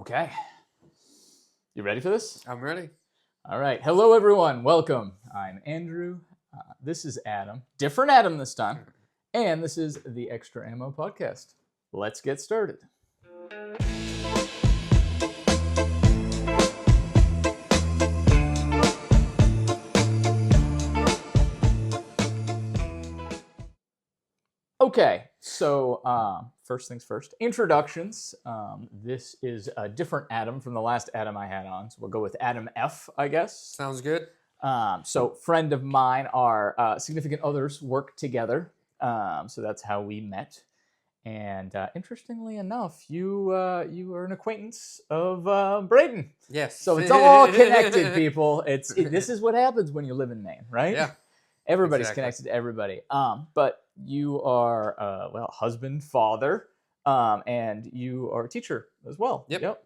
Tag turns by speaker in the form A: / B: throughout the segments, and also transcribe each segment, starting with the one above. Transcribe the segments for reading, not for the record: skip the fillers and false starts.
A: Okay. You ready for this?
B: I'm ready.
A: All right. Hello, everyone. Welcome. I'm Andrew. This is Adam. Different Adam this time. And this is the ExtraAmo podcast. Let's get started. Okay, so first things first, introductions. This is a different Adam from the last Adam I had on, so we'll go with Adam F, I guess.
B: Sounds good.
A: So friend of mine, our significant others work together, so that's how we met. And interestingly enough, you are an acquaintance of Braden.
B: Yes.
A: So it's all connected, people. This is what happens when you live in Maine, right?
B: Yeah.
A: Everybody's
B: Exactly.
A: connected to everybody. But you are, husband, father, and you are a teacher as well.
B: Yep.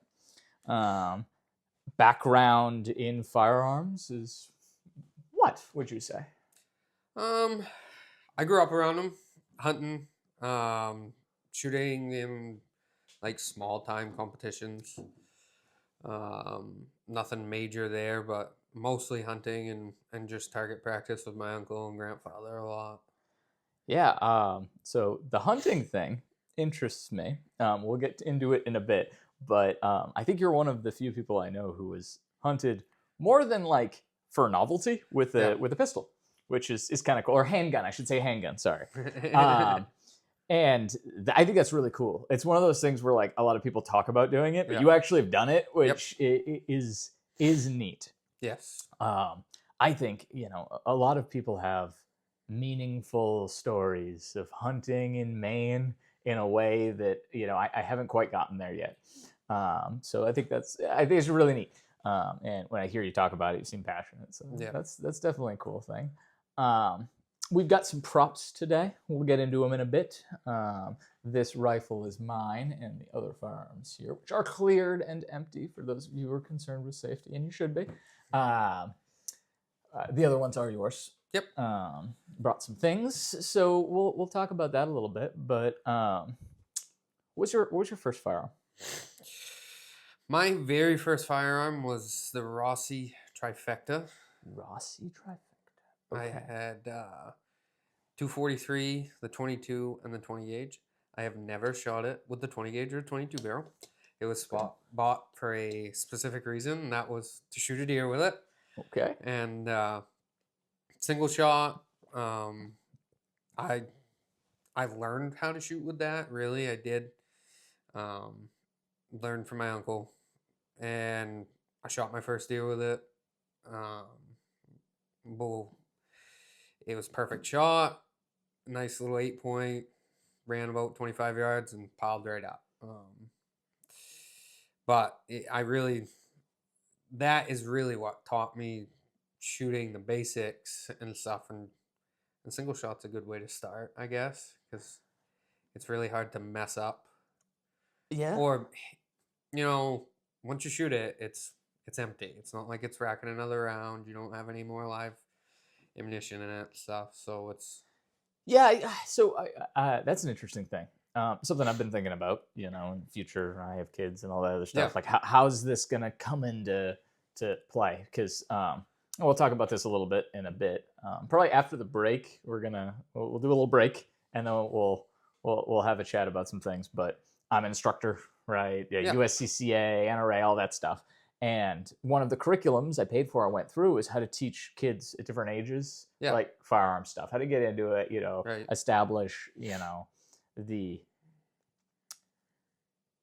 A: Background in firearms is what would you say?
B: I grew up around them, hunting, shooting in like small time competitions. Nothing major there, but mostly hunting and just target practice with my uncle and grandfather a lot.
A: Yeah. So the hunting thing interests me. We'll get into it in a bit, but I think you're one of the few people I know who has hunted more than like for novelty with a pistol, which is kind of cool, or handgun. I should say handgun. Sorry. And I think that's really cool. It's one of those things where like a lot of people talk about doing it, but you actually have done it, which is neat.
B: Yes.
A: I think, a lot of people have meaningful stories of hunting in Maine in a way that, I haven't quite gotten there yet. So I think it's really neat. And when I hear you talk about it, you seem passionate. So that's definitely a cool thing. We've got some props today. We'll get into them in a bit. This rifle is mine, and the other firearms here, which are cleared and empty for those of you who are concerned with safety, and you should be. The other ones are yours.
B: Yep.
A: Brought some things, so we'll talk about that a little bit. But what's your first firearm?
B: My very first firearm was the Rossi Trifecta.
A: Rossi Trifecta. Okay.
B: I had 243, the 22, and the 20 gauge. I have never shot it with the 20 gauge or 22 barrel. It was bought for a specific reason, and that was to shoot a deer with it.
A: Okay.
B: And single shot. I learned how to shoot with that. Really, I did. Learned from my uncle, and I shot my first deer with it. It was perfect shot. Nice little 8-point. Ran about 25 yards and piled right up. That is really what taught me shooting the basics and stuff. And single shot's a good way to start, I guess, because it's really hard to mess up.
A: Yeah.
B: Or, once you shoot it, it's empty. It's not like it's racking another round. You don't have any more live ammunition in it, stuff. So it's...
A: Yeah, so that's an interesting thing. Something I've been thinking about, in the future. I have kids and all that other stuff.
B: Yeah.
A: Like, how's this going to come into play? Because we'll talk about this a little bit in a bit. Probably after the break, we'll do a little break, and then we'll have a chat about some things. But I'm an instructor, right? Yeah. USCCA, NRA, all that stuff. And one of the curriculums I paid for, I went through, is how to teach kids at different ages, like firearm stuff, how to get into it, establish, the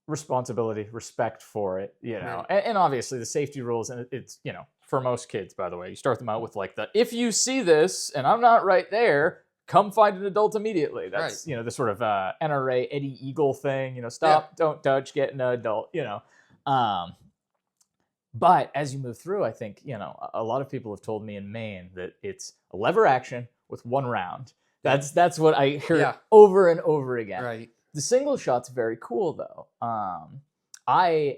A: responsibility, respect for it, and obviously the safety rules. And it's, for most kids, by the way, you start them out with like if you see this and I'm not right there, come find an adult immediately. That's, the sort of NRA Eddie Eagle thing, stop, don't touch, get an adult, But as you move through, I think, a lot of people have told me in Maine that it's a lever action with one round. That's what I hear over and over again.
B: Right.
A: The single shot's very cool, though. I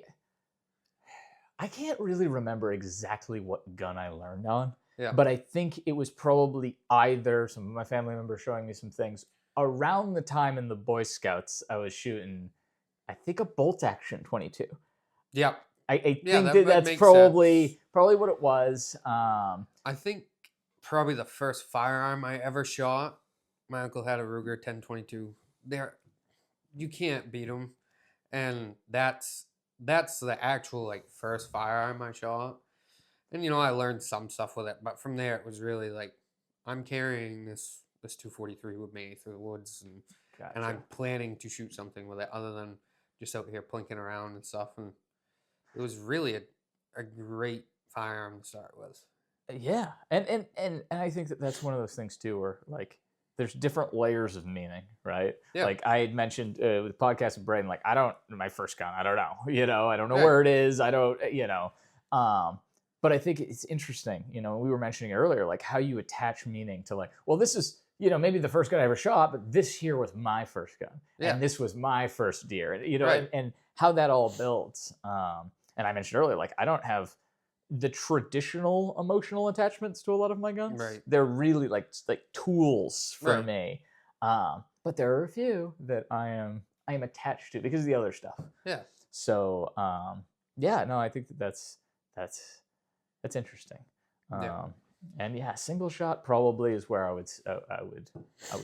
A: can't really remember exactly what gun I learned on, but I think it was probably either some of my family members showing me some things around the time in the Boy Scouts I was shooting, I think, a bolt action 22.
B: Yep.
A: I
B: Yeah,
A: think
B: that
A: that
B: would
A: that's
B: make sense.
A: probably what it was.
B: I think probably the first firearm I ever shot, my uncle had a Ruger 1022. There, you can't beat them, and that's the actual like first firearm I shot. And I learned some stuff with it, but from there it was really like I'm carrying this 243 with me through the woods, and
A: Gotcha.
B: I'm planning to shoot something with it other than just out here plinking around and stuff. And it was really a great firearm to start with.
A: Yeah, and I think that that's one of those things too, where like there's different layers of meaning, right?
B: Yeah,
A: Like I had mentioned with podcast with Braden, like I don't my first gun, I don't know, I don't know
B: right.
A: where it is, I don't, but I think it's interesting, we were mentioning earlier, like how you attach meaning to like, well, this is maybe the first gun I ever shot, but this here was my first gun,
B: Yeah,
A: and this was my first deer, and
B: right.
A: and how that all builds. And I mentioned earlier, like I don't have the traditional emotional attachments to a lot of my guns.
B: Right,
A: They're really like tools for
B: right.
A: me. But there are a few that I am attached to because of the other stuff.
B: Yeah,
A: So yeah, no, I think that that's interesting.
B: yeah.
A: Um, and yeah, single shot probably is where I would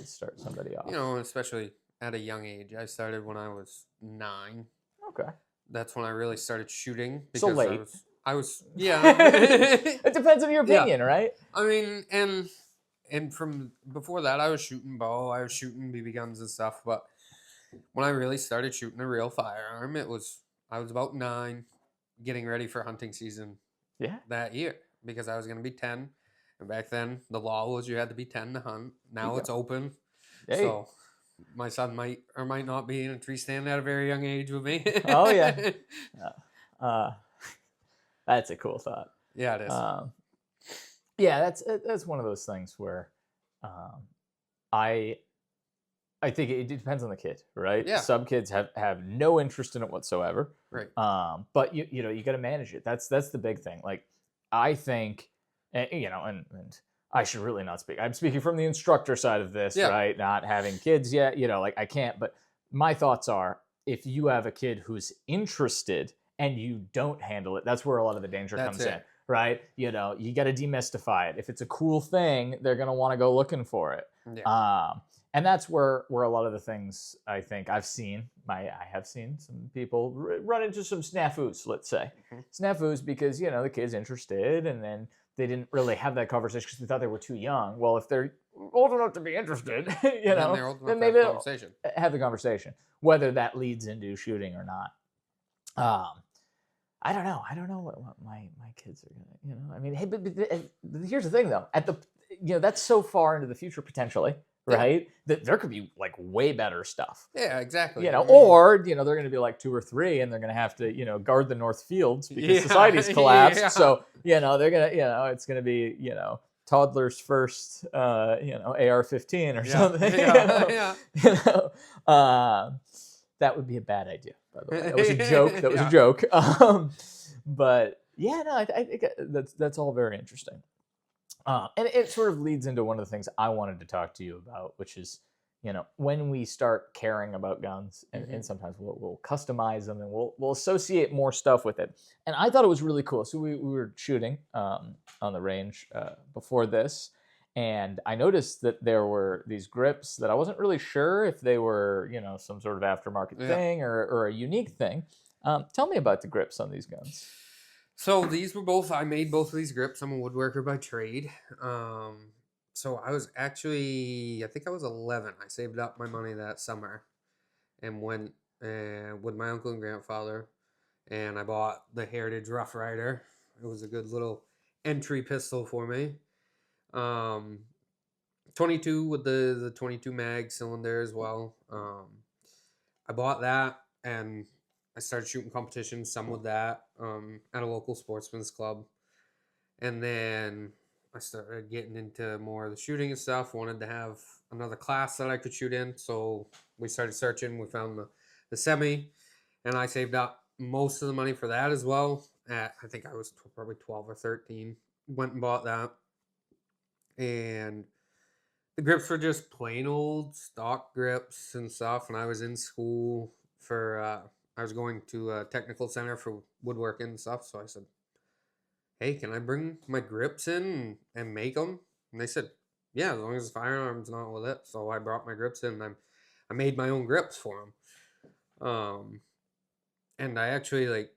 A: start somebody off.
B: Especially at a young age. I started when I was 9.
A: Okay,
B: That's when I really started shooting
A: so
B: because
A: late.
B: yeah.
A: It depends on your
B: Yeah.
A: opinion, right?
B: I mean, and from before that, I was shooting bow, I was shooting BB guns and stuff. But when I really started shooting a real firearm, I was about 9, getting ready for hunting season
A: Yeah.
B: that year because I was going to be 10. And back then, the law was you had to be 10 to hunt.
A: There you
B: Now it's
A: go.
B: open,
A: Hey.
B: so my son might or might not be in a tree stand at a very young age with me.
A: Oh yeah. Uh, that's a cool thought.
B: Yeah, it is.
A: Um, yeah, that's one of those things where um, I I think it depends on the kid, right?
B: Yeah,
A: Some kids have no interest in it whatsoever,
B: right.
A: but you got to manage it. That's the big thing. Like I think, and I should really not speak. I'm speaking from the instructor side of this,
B: Yeah,
A: right? Not having kids yet, like I can't. But my thoughts are, if you have a kid who's interested and you don't handle it, that's where a lot of the danger
B: that's
A: comes in,
B: it.
A: right? You got to demystify it. If it's a cool thing, they're gonna want to go looking for it.
B: Yeah,
A: And that's where a lot of the things I think I have seen some people run into some snafus, let's say.
B: mhm.
A: Snafus because the kid's interested, and then they didn't really have that conversation because they thought they were too young. Well, if they're old enough to be interested,
B: Then they're old enough
A: then
B: to have
A: maybe
B: a
A: they'll
B: conversation.
A: have the conversation, whether that leads into shooting or not. um I don't know. I don't know what my kids are gonna. I mean, hey, but here's the thing, though. At the that's so far into the future potentially,
B: Yeah,
A: right? That there could be like way better stuff.
B: yeah, exactly. I mean,
A: Or they're gonna be like 2 or 3, and they're gonna have to guard the North Fields because
B: yeah,
A: society's collapsed.
B: yeah,
A: So they're gonna it's gonna be toddler's first AR-15 or
B: yeah,
A: something.
B: yeah, yeah,
A: You know, that would be a bad idea, by the way. That was a joke. That was a
B: yeah.
A: joke. But yeah, no, I think that's all very interesting. And it sort of leads into one of the things I wanted to talk to you about, which is, when we start caring about guns, and,
B: Mhm.
A: and sometimes we'll customize them and we'll associate more stuff with it. And I thought it was really cool. So we were shooting on the range before this, and I noticed that there were these grips that I wasn't really sure if they were, some sort of aftermarket
B: Yeah.
A: thing or a unique thing. Tell me about the grips on these guns.
B: So these were both. I made both of these grips. I'm a woodworker by trade. So I was actually, I think I was 11. I saved up my money that summer and went with my uncle and grandfather, and I bought the Heritage Rough Rider. It was a good little entry pistol for me. Um, 22 with the 22 mag cylinder as well. I bought that and I started shooting competitions, some with that, at a local sportsman's club. And then I started getting into more of the shooting and stuff. Wanted to have another class that I could shoot in. So we started searching. We found the semi, and I saved up most of the money for that as well. I think I was probably 12 or 13. Went and bought that. And the grips were just plain old stock grips and stuff. And I was in school for I was going to a technical center for woodworking and stuff. So I said, hey, can I bring my grips in and make them? And they said, yeah, as long as the firearm's not with it. So I brought my grips in and I made my own grips for them. And I actually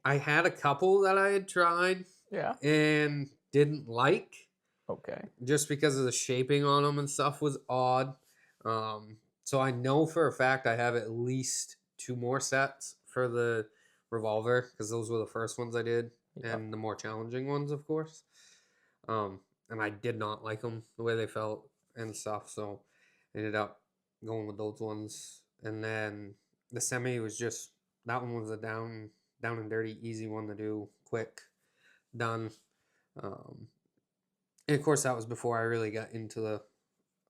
B: I had a couple that I had tried
A: Yeah.
B: and didn't like
A: Okay.
B: just because of the shaping on them and stuff was odd. So I know for a fact I have at least 2 more sets for the revolver because those were the first ones I did
A: Yeah.
B: and the more challenging ones, of course. And I did not like them the way they felt and stuff, so I ended up going with those ones. And then the semi was just that one was a down and dirty, easy one to do, quick, done. And of course, that was before I really got into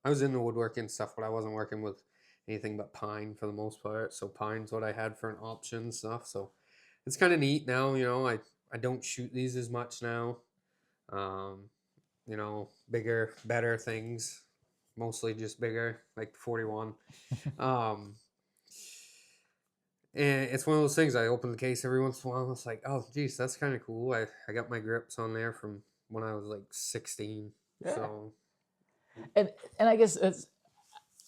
B: I was into woodworking stuff, but I wasn't working with anything but pine for the most part. So pine's what I had for an option and stuff. So it's kind of neat now, I don't shoot these as much now. Bigger, better things, mostly just bigger, like 41. um, and it's one of those things I open the case every once in a while. It's like, oh, geez, that's kind of cool. I got my grips on there from when I was like 16.
A: Yeah.
B: So,
A: and I guess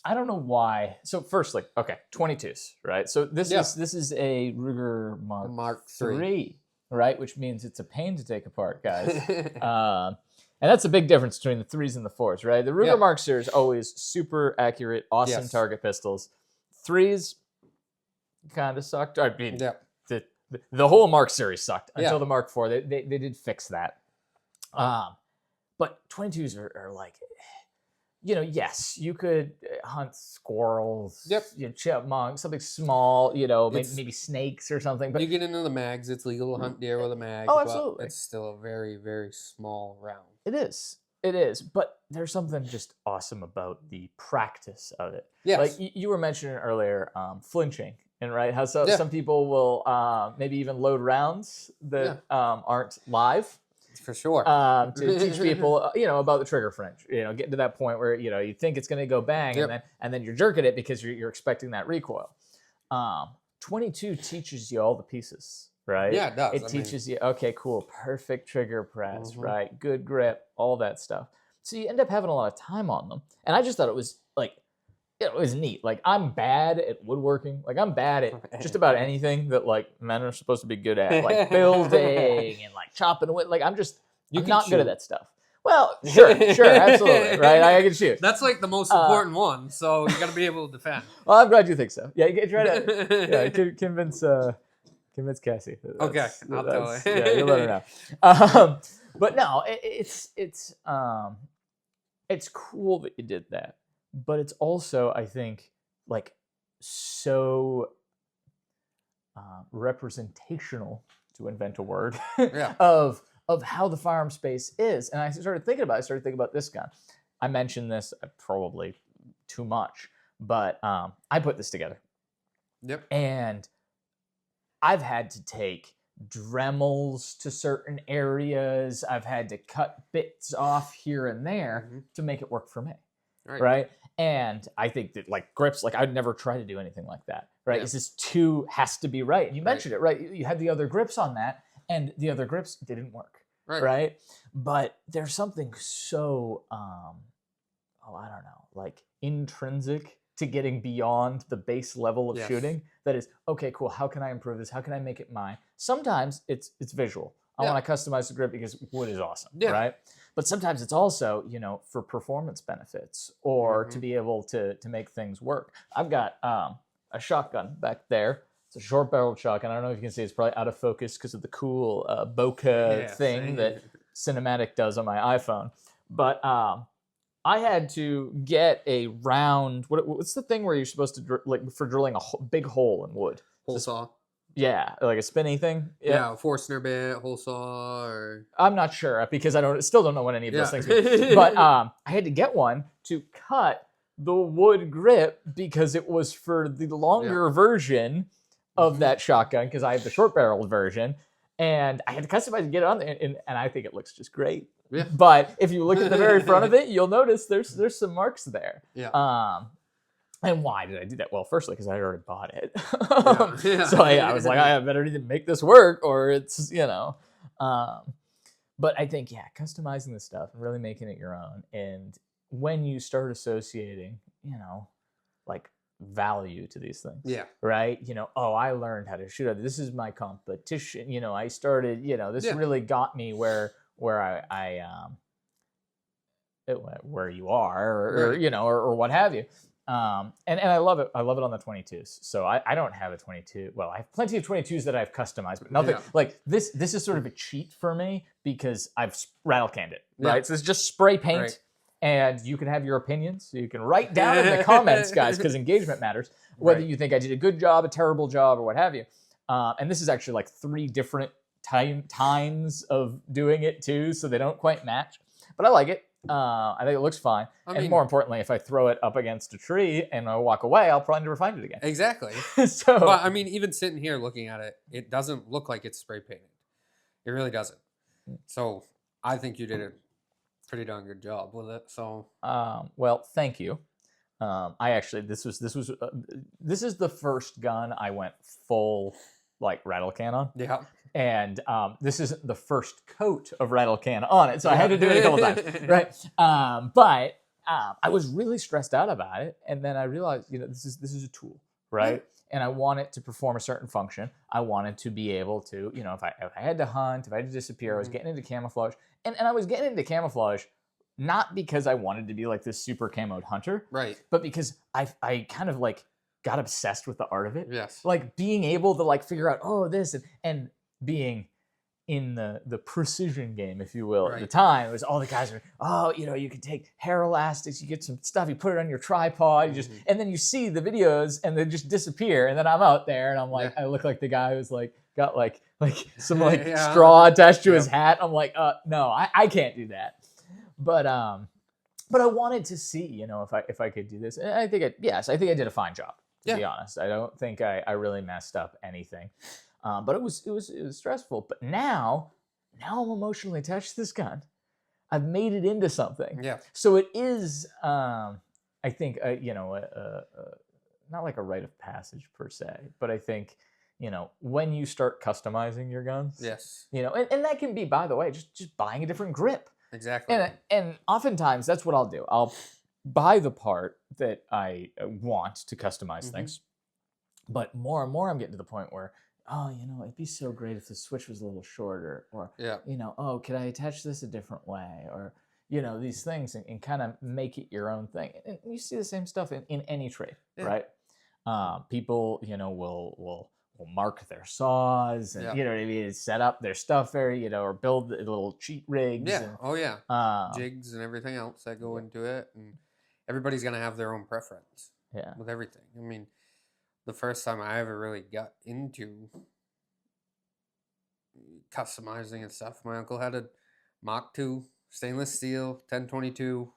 A: I don't know why. So firstly, okay, 22s, right? So this is a Ruger Mark III, right? Which means it's a pain to take apart, guys. And that's a big difference between the 3s and the 4s, right? The Ruger Mark series always super accurate, awesome target pistols. 3s kind of sucked. I mean, the whole Mark series sucked until the Mark IV. They did fix that. But 22s are like, yes, you could hunt squirrels, chipmunks, something small, maybe snakes or something. But
B: you get into the mags, it's legal to hunt deer with a mag.
A: Oh, absolutely.
B: But it's still a very, very small round.
A: It is. But there's something just awesome about the practice of it.
B: Yes.
A: Like you were mentioning earlier, flinching. And right, how some people will maybe even load rounds that aren't live.
B: For sure.
A: To teach people, about the trigger flinch. Getting to that point where you think it's going to go bang, and then you're jerking it because you're expecting that recoil. 22 teaches you all the pieces, right?
B: Yeah, it does.
A: It teaches you, okay, cool, perfect trigger press, right? Good grip, all that stuff. So you end up having a lot of time on them, and I just thought it was it was neat. Like, I'm bad at woodworking. Like, I'm bad at just about anything that men are supposed to be good at, like building and chopping wood. Like, I'm not good at that stuff. Well, sure, absolutely, right? I can shoot.
B: That's the most important one. So you got to be able to defend.
A: Well, I'm glad you think so. Yeah, you try to convince Cassie.
B: Okay, I'll tell her.
A: Yeah, you'll let her know. But no, it's cool that you did that. But it's also, I think, so representational, to invent a word, of how the firearm space is. And I started thinking about this gun. I mentioned this probably too much, but I put this together.
B: Yep.
A: And I've had to take Dremels to certain areas. I've had to cut bits off here and there to make it work for me. Right? And I think that grips, I'd never try to do anything like that, right? It's just 2 has to be right. And you mentioned it, right? You had the other grips on that, and the other grips didn't work, right? But there's something so, I don't know, intrinsic to getting beyond the base level of shooting that is, okay, cool, how can I improve this? How can I make it mine? Sometimes it's visual. I want to customize the grip because wood is awesome, right? But sometimes it's also, for performance benefits or to be able to make things work. I've got a shotgun back there. It's a short-barreled shotgun. I don't know if you can see. It's probably out of focus because of the cool bokeh thing that Cinematic does on my iPhone. But I had to get a round. What's the thing where you're supposed to for drilling a big hole in wood?
B: Hole saw.
A: Yeah, like a spinny thing.
B: Yeah, Forstner bit, hole saw, or
A: I'm not sure because I still don't know what any of those things mean. But I had to get one to cut the wood grip because it was for the longer version of that shotgun because I have the short barreled version, and I had to customize and get it on there, and I think it looks just great.
B: Yeah.
A: But if you look at the very front of it, you'll notice there's some marks there.
B: Yeah.
A: And why did I do that? Well, firstly, because I already bought it.
B: Yeah.
A: So I was like, I better either make this work or it's, Um, but I think, yeah, customizing the stuff and really making it your own. And when you start associating, like value to these things,
B: Yeah.
A: right? Oh, I learned how to shoot. This is my competition. I started, this
B: Yeah.
A: really got me where where you are, or
B: Right.
A: or what have you. And I love it. I love it on the 22s. So I don't have a 22. Well, I have plenty of 22s that I've customized, but nothing
B: Yeah.
A: like this. This is sort of a cheat for me because I've rattle canned it, right?
B: Yeah.
A: So it's just spray paint,
B: Right.
A: and you can have your opinions. So you can write down in the comments, guys, because engagement matters. Whether
B: Right.
A: you think I did a good job, a terrible job, or what have you. And this is actually like 3 different times of doing it too, so they don't quite match. But I like it. I think it looks fine.
B: I
A: And
B: mean,
A: more importantly, if I throw it up against a tree and I walk away, I'll probably never find it again.
B: exactly.
A: So,
B: But I mean, even sitting here looking at it, it doesn't look like it's spray painted. It really doesn't. So I think you did a pretty darn good job with it. So
A: well, thank you. I actually this is the first gun I went full like rattle can on.
B: yeah.
A: And this isn't the first coat of rattle can on it, so I had to do it a couple times, right? But I was really stressed out about it, and then I realized, this is a tool, right? And I want it to perform a certain function. I wanted to be able to, if I had to hunt, if I had to disappear, I was getting into camouflage, and I was getting into camouflage not because I wanted to be like this super camoed hunter,
B: Right.
A: but because I kind of like got obsessed with the art of it.
B: Yes.
A: Like being able to like figure out, this and being in the precision game, if you will, at the
B: Right.
A: time. It was all the guys were, you can take hair elastics, you get some stuff, you put it on your tripod, and then you see the videos and they just disappear. And then I'm out there and I'm like,
B: Yeah.
A: I look like the guy who's like got like some like
B: Yeah.
A: straw attached to his hat. I'm like, no, I can't do that. But I wanted to see, if I could do this. And I think I think I did a fine job, to be honest. I don't think I really messed up anything. But it was stressful. But now I'm emotionally attached to this gun. I've made it into something.
B: Yeah.
A: So it is, I think, not like a rite of passage per se, but I think, when you start customizing your guns,
B: Yes.
A: and that can be, by the way, just buying a different grip.
B: Exactly.
A: And oftentimes that's what I'll do. I'll buy the part that I want to customize things. But more and more I'm getting to the point where, it'd be so great if the switch was a little shorter, or, could I attach this a different way, or, these things, and kind of make it your own thing. And you see the same stuff in any trade, right? People, will mark their saws, and, you know what I mean, set up their stuff very, or build little cheat rigs.
B: Yeah. And, jigs and everything else that go into it. And everybody's going to have their own preference with everything. I mean, the first time I ever really got into customizing and stuff, my uncle had a Mach 2 stainless steel 1022.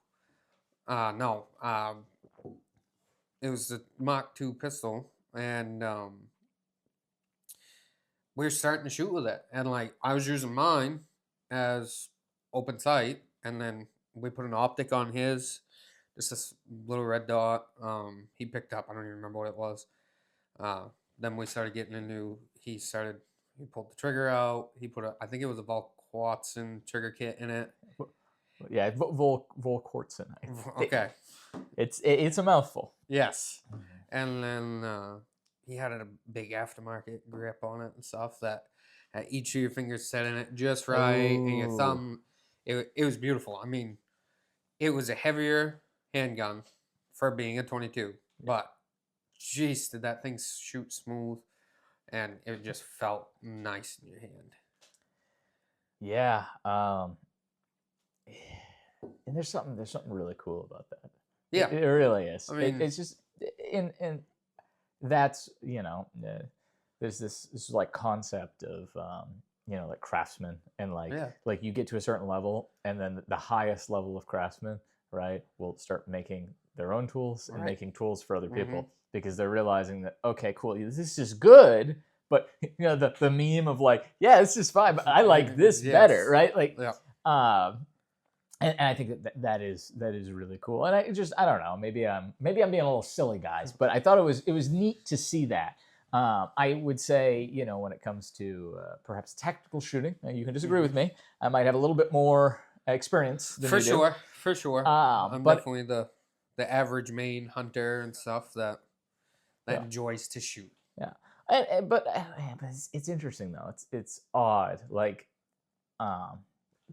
B: It was a Mach 2 pistol, and we were starting to shoot with it. And like I was using mine as open sight, and then we put an optic on his, just this little red dot. He picked up. I don't even remember what it was. Then we started getting into. He pulled the trigger out. He put I think it was a Volquartsen trigger kit in it.
A: Yeah, Volquartsen.
B: Okay.
A: It's a mouthful.
B: Yes. And then he had a big aftermarket grip on it and stuff that had each of your fingers set in it just right, and your thumb. It was beautiful. I mean, it was a heavier handgun for being a 22, but jeez, did that thing shoot smooth, and it just felt nice in your hand.
A: Yeah. And there's something really cool about that.
B: Yeah,
A: it really is.
B: I mean,
A: it's just and that's there's this like concept of like craftsmen, and like you get to a certain level, and then the highest level of craftsmen, right, will start making their own tools and making tools for other people, because they're realizing that, okay, cool, this is good, but the meme of like, yeah, this is fine, but I like this better, right? Like and I think that is really cool. And I don't know, maybe I'm being a little silly, guys, but I thought it was neat to see that. I would say, when it comes to perhaps tactical shooting, you can disagree with me. I might have a little bit more experience than
B: For
A: you do.
B: sure, for sure. I'm
A: But
B: definitely the average Maine hunter and stuff that enjoys to shoot.
A: yeah, but it's interesting though. It's odd, like um,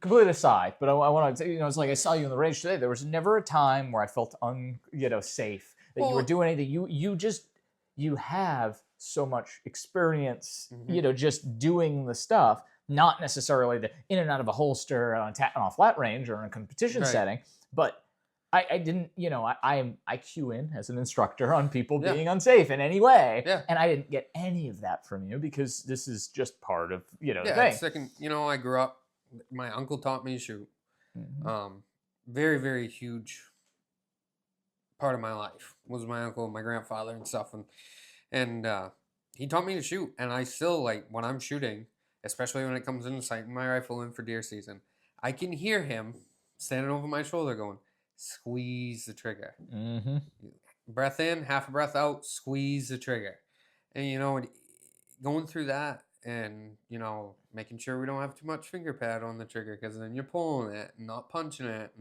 A: completely aside. But I want to, it's like I saw you in the range today. There was never a time where I felt safe that you were
B: Well,
A: doing anything. You have so much experience, just doing the stuff. Not necessarily the in and out of a holster on a flat range or in a competition
B: right.
A: setting, but I didn't, I cue in as an instructor on people
B: Yeah.
A: being unsafe in any way.
B: Yeah.
A: And I didn't get any of that from you because this is just part of, the
B: Yeah,
A: thing.
B: it's second. I grew up. My uncle taught me to shoot.
A: Mhm.
B: Very, very huge part of my life was my uncle and my grandfather and stuff, and he taught me to shoot. And I still, like, when I'm shooting, especially when it comes into sighting my rifle in for deer season, I can hear him standing over my shoulder going, "Squeeze the trigger."
A: Mm-hmm.
B: Breath in, half a breath out, squeeze the trigger. And going through that, and making sure we don't have too much finger pad on the trigger, because then you're pulling it and not punching it,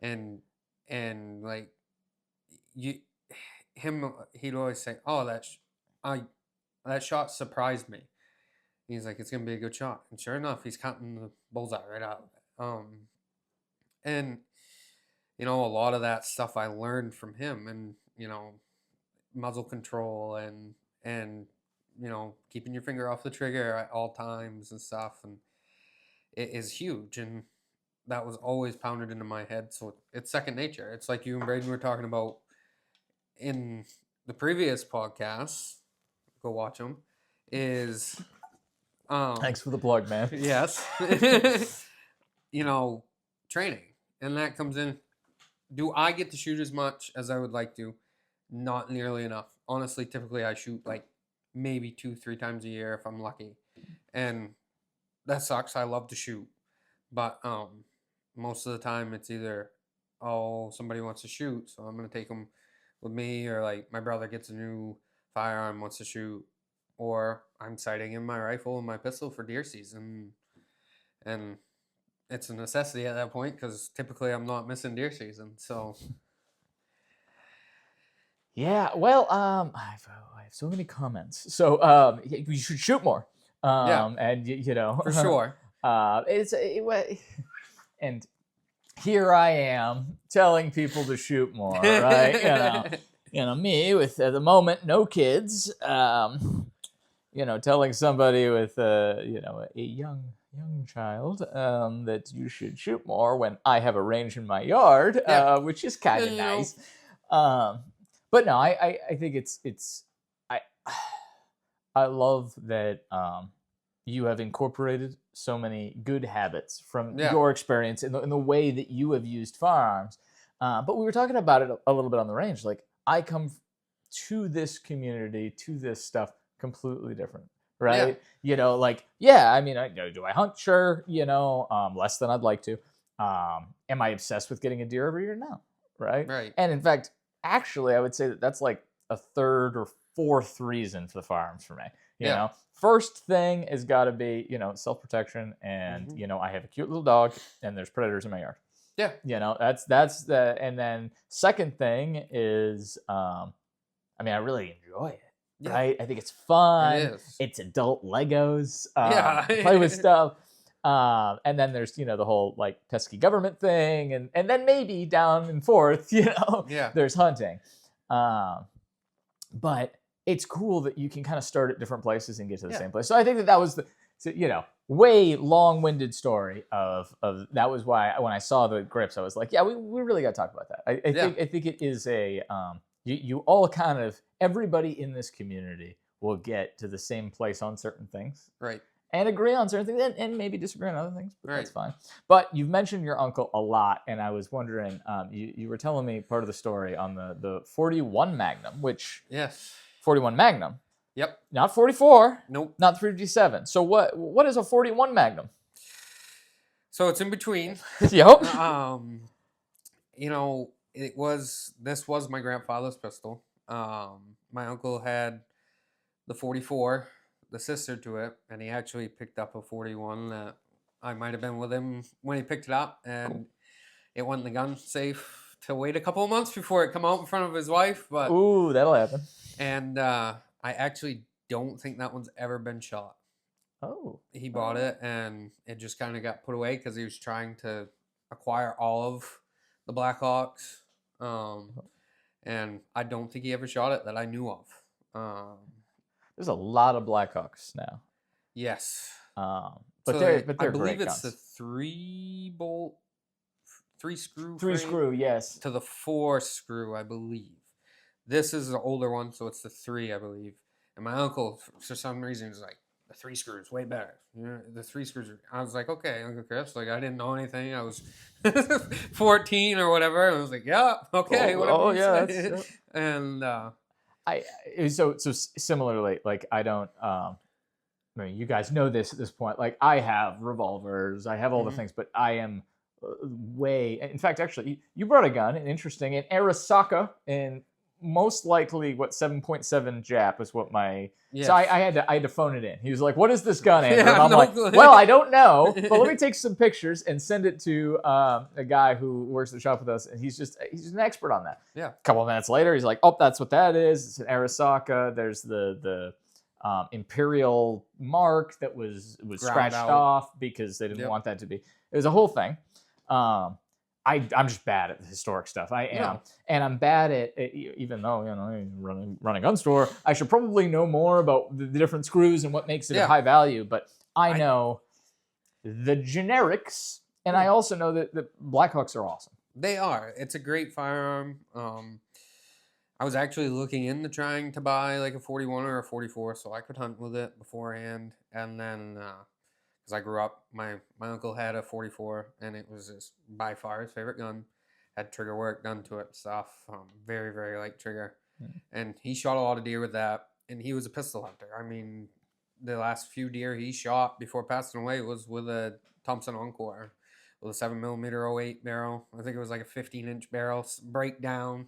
B: and like you he'd always say, "Oh, that shot surprised me." He's like, "It's gonna be a good shot," and sure enough, he's counting the bullseye right out of it. And a lot of that stuff I learned from him, and muzzle control, and keeping your finger off the trigger at all times and stuff, and it is huge. And that was always pounded into my head, so it's second nature. It's like you and Braden were talking about in the previous podcast. Go watch them. Is
A: Thanks for the plug, man.
B: yes. Training, and that comes in. Do I get to shoot as much as I would like to? Not nearly enough. Honestly, typically I shoot like maybe 2-3 times a year if I'm lucky, and that sucks. I love to shoot, but most of the time it's either, oh, somebody wants to shoot, so I'm gonna take them with me, or like my brother gets a new firearm, wants to shoot, or I'm sighting in my rifle and my pistol for deer season, and it's a necessity at that point because typically I'm not missing deer season. So
A: Yeah, well, I have so many comments. So, you should shoot more.
B: Yeah,
A: And
B: for sure.
A: And here I am telling people to shoot more, right? Me with at the moment no kids. Telling somebody with a young child that you should shoot more when I have a range in my yard,
B: Yeah.
A: which is kind of
B: And, you know-
A: nice. But no, I think it's I I love that you have incorporated so many good habits from
B: Yeah.
A: your experience in the way that you have used firearms. But we were talking about it a little bit on the range. Like, I come to this community, to this stuff completely different, right? I mean, do I hunt? Sure, less than I'd like to. Am I obsessed with getting a deer every year? No, right?
B: Right.
A: And in fact, actually, I would say that's like a third or fourth reason for the firearms for me. You know, first thing has got to be, self-protection, and I have a cute little dog, and there's predators in my yard.
B: Yeah.
A: That's the, and then second thing is, I mean, I really enjoy it.
B: Yeah.
A: Right? I think it's fun.
B: It is.
A: It's adult Legos.
B: Yeah.
A: Play with stuff. And then there's, the whole like pesky government thing, and then maybe down and forth,
B: Yeah.
A: there's hunting. But it's cool that you can kind of start at different places and get to the same place. So I think that was the, way long-winded story of that was why when I saw the grips, I was like, yeah, we really got to talk about that. I think it is a, you all kind of, everybody in this community will get to the same place on certain things.
B: Right.
A: And agree on certain things, and maybe disagree on other things, but
B: Right.
A: that's fine. But you've mentioned your uncle a lot, and I was wondering, you were telling me part of the story on the 41 Magnum, which...
B: Yes.
A: 41 Magnum.
B: Yep.
A: Not 44.
B: Nope.
A: Not 357. So what is a 41 Magnum?
B: So it's in between.
A: Yep.
B: You know, this was my grandfather's pistol. My uncle had the 44, the sister to it, and he actually picked up a 41 that I might have been with him when he picked it up, and it went in the gun safe to wait a couple of months before it come out in front of his wife. But
A: Ooh, that'll happen.
B: and I actually don't think that one's ever been shot.
A: Oh.
B: He bought it, and it just kind of got put away because he was trying to acquire all of the Blackhawks. And I don't think he ever shot it that I knew of.
A: There's a lot of Blackhawks now.
B: Yes.
A: But
B: So
A: they're
B: I
A: great
B: believe
A: guns.
B: it's the 3-bolt, 3-screw,
A: Three
B: frame
A: screw, yes.
B: to the 4-screw, I believe. This is the older one, so it's the 3, I believe. And my uncle, for some reason, is like, the 3 screws way better. You know, the 3 screws. I was like, okay, Uncle Chris. Like, I didn't know anything. I was 14 or whatever. I was like, yeah, okay, whatever you say.
A: That's,
B: And
A: so similarly, like I don't. I mean, you guys know this at this point. Like I have revolvers, I have all the things, but I am way. In fact, actually, you brought a gun, an interesting, an Arisaka, and most likely what 7.7 Jap is what my.
B: yes.
A: So I had to phone it in. He was like, "What is this gun, Andrew?"
B: Yeah,
A: and I'm
B: no
A: like,
B: clue.
A: "Well, I don't know, but let me take some pictures and send it to a guy who works at the shop with us, and he's an expert on that."
B: Yeah.
A: A couple of minutes later, he's like, "Oh, that's what that is. It's an Arisaka. There's the Imperial mark that was scratched
B: out.
A: off because they didn't want that to be." It was a whole thing. I'm just bad at the historic stuff. I am,
B: No.
A: and I'm bad at even though I run a gun store. I should probably know more about the different screws and what makes it of high value. But I know the generics, and I also know that the Blackhawks are awesome.
B: They are. It's a great firearm. I was actually looking into trying to buy like a 41 or a 44 so I could hunt with it beforehand. And then, because I grew up, my uncle had a 44 and it was just by far his favorite gun. Had trigger work done to it, stuff. Very, very light trigger. And he shot a lot of deer with that. And he was a pistol hunter. I mean, the last few deer he shot before passing away was with a Thompson Encore. With a 7mm 08 barrel. I think it was like a 15-inch barrel breakdown.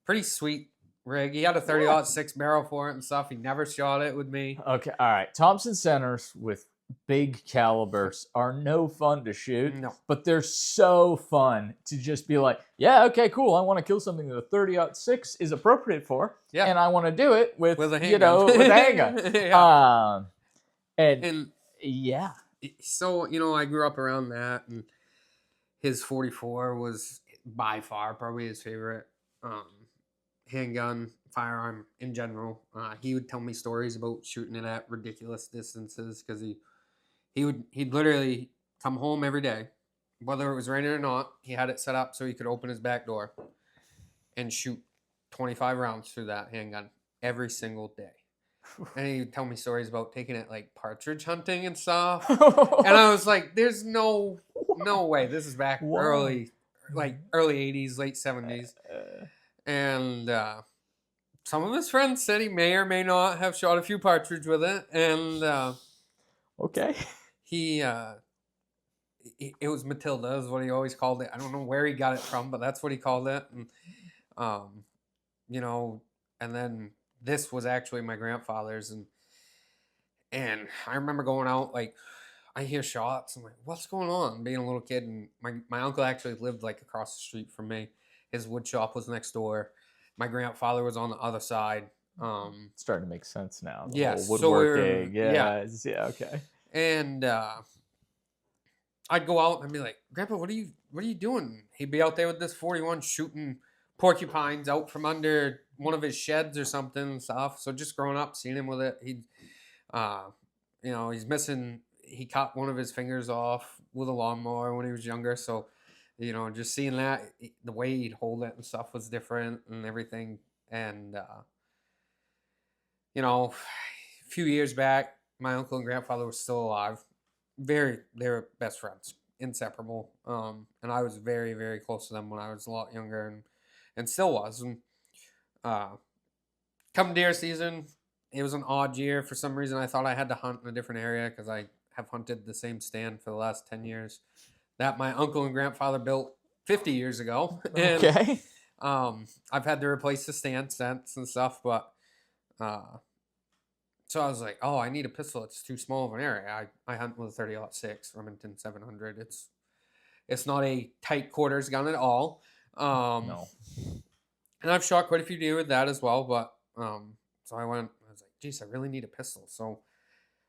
B: Pretty sweet rig. He had a 30-06 barrel for it and stuff. He never shot it with me.
A: Okay, all right. Thompson centers with big calibers are no fun to shoot.
B: No.
A: But they're so fun to just be like, yeah, okay, cool. I want to kill something that a 30-06 is appropriate for.
B: Yeah.
A: And I want to do it with
B: a handgun.
A: with a handgun.
B: Yeah.
A: And yeah.
B: So, I grew up around that, and his 44 was by far probably his favorite handgun firearm in general. He would tell me stories about shooting it at ridiculous distances because he'd literally come home every day, whether it was raining or not. He had it set up so he could open his back door and shoot 25 rounds through that handgun every single day. And he'd tell me stories about taking it like partridge hunting and stuff. And I was like, there's no way. This is back early 80s, late 70s. And some of his friends said he may or may not have shot a few partridge with it. And
A: okay.
B: It was Matilda is what he always called it. I don't know where he got it from, but that's what he called it. And, and then this was actually my grandfather's. And I remember going out, like, I hear shots. I'm like, what's going on? Being a little kid. And my uncle actually lived, like, across the street from me. His wood shop was next door. My grandfather was on the other side.
A: It's starting to make sense now.
B: Yes.
A: Woodworking. Yeah, okay.
B: And I'd go out and be like, Grandpa, what are you doing? He'd be out there with this 41 shooting porcupines out from under one of his sheds or something and stuff. So just growing up, seeing him with it, he's missing. He cut one of his fingers off with a lawnmower when he was younger. So, just seeing that, the way he'd hold it and stuff was different and everything. And, a few years back, my uncle and grandfather were still alive. They were best friends, inseparable. And I was very, very close to them when I was a lot younger and still was. And come deer season, it was an odd year. For some reason, I thought I had to hunt in a different area because I have hunted the same stand for the last 10 years. that my uncle and grandfather built 50 years ago. And
A: Okay.
B: I've had to replace the stand since and stuff, but so I was like, oh, I need a pistol. It's too small of an area. I hunt with a 30-06 Remington 700. It's not a tight quarters gun at all.
A: No.
B: And I've shot quite a few deer with that as well. But so I was like, geez, I really need a pistol. So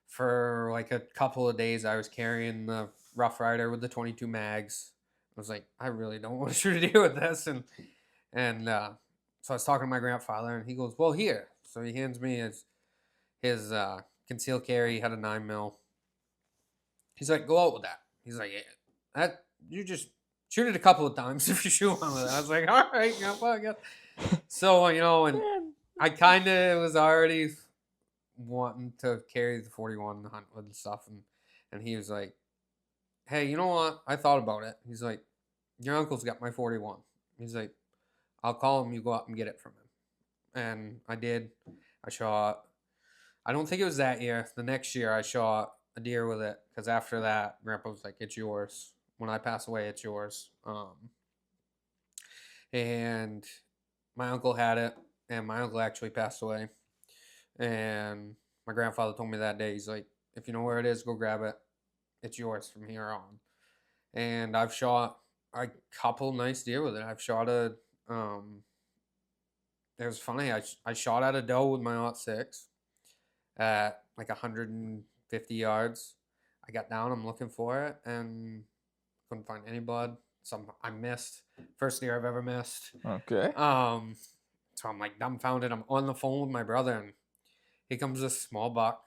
B: for like a couple of days, I was carrying the Rough Rider with the 22 mags. I was like, I really don't want to shoot a deer with this. And so I was talking to my grandfather, and he goes, well, here. So he hands me his concealed carry. He had a 9mm. He's like, go out with that. He's like, yeah, that you just shoot it a couple of times if you shoot one with it. I was like, all right, grandpa, I guess. So, and I kind of was already wanting to carry the 41 and hunt with and stuff. And he was like, hey, you know what? I thought about it. He's like, your uncle's got my 41. He's like, I'll call him. You go out and get it from him. And I did. I shot. I don't think it was that year. The next year, I shot a deer with it. Because after that, Grandpa was like, it's yours. When I pass away, it's yours. And my uncle had it. And my uncle actually passed away. And my grandfather told me that day, he's like, if you know where it is, go grab it. It's yours from here on. And I've shot a couple nice deer with it. I've shot it was funny. I shot at a doe with my 06 at like 150 yards. I got down, I'm looking for it, and couldn't find any blood. I missed. First deer I've ever missed.
A: Okay.
B: So I'm like dumbfounded. I'm on the phone with my brother, and here comes this small buck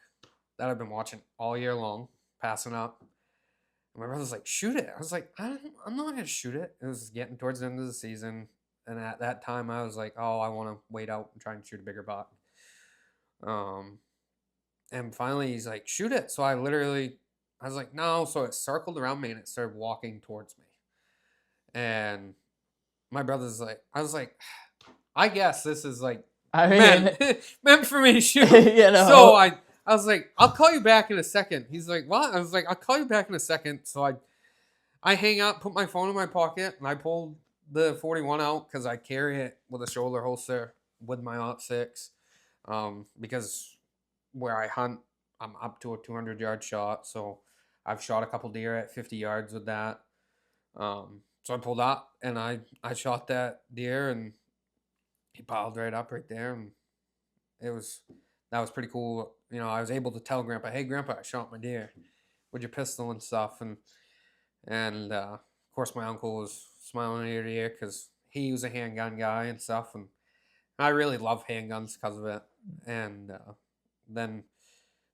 B: that I've been watching all year long, passing up. And my brother's like, shoot it. I was like, I'm not going to shoot it. It was getting towards the end of the season. And at that time, I was like, oh, I want to wait out and try and shoot a bigger buck. And finally, he's like, shoot it. So I was like, no. So it circled around me, and it started walking towards me. And my brother's like, I was like, I guess this is like, meant for me to shoot. So I was like, I'll call you back in a second. He's like, what? I was like, I'll call you back in a second. So I hang up, put my phone in my pocket, and I pulled the 41 out because I carry it with a shoulder holster with my 06. Because where I hunt, I'm up to a 200-yard shot. So I've shot a couple deer at 50 yards with that. So I pulled up, and I shot that deer, and he piled right up right there, and that was pretty cool. I was able to tell Grandpa, hey, Grandpa, I shot my deer with your pistol and stuff. And of course, my uncle was smiling ear to ear because he was a handgun guy and stuff. And I really love handguns because of it. And then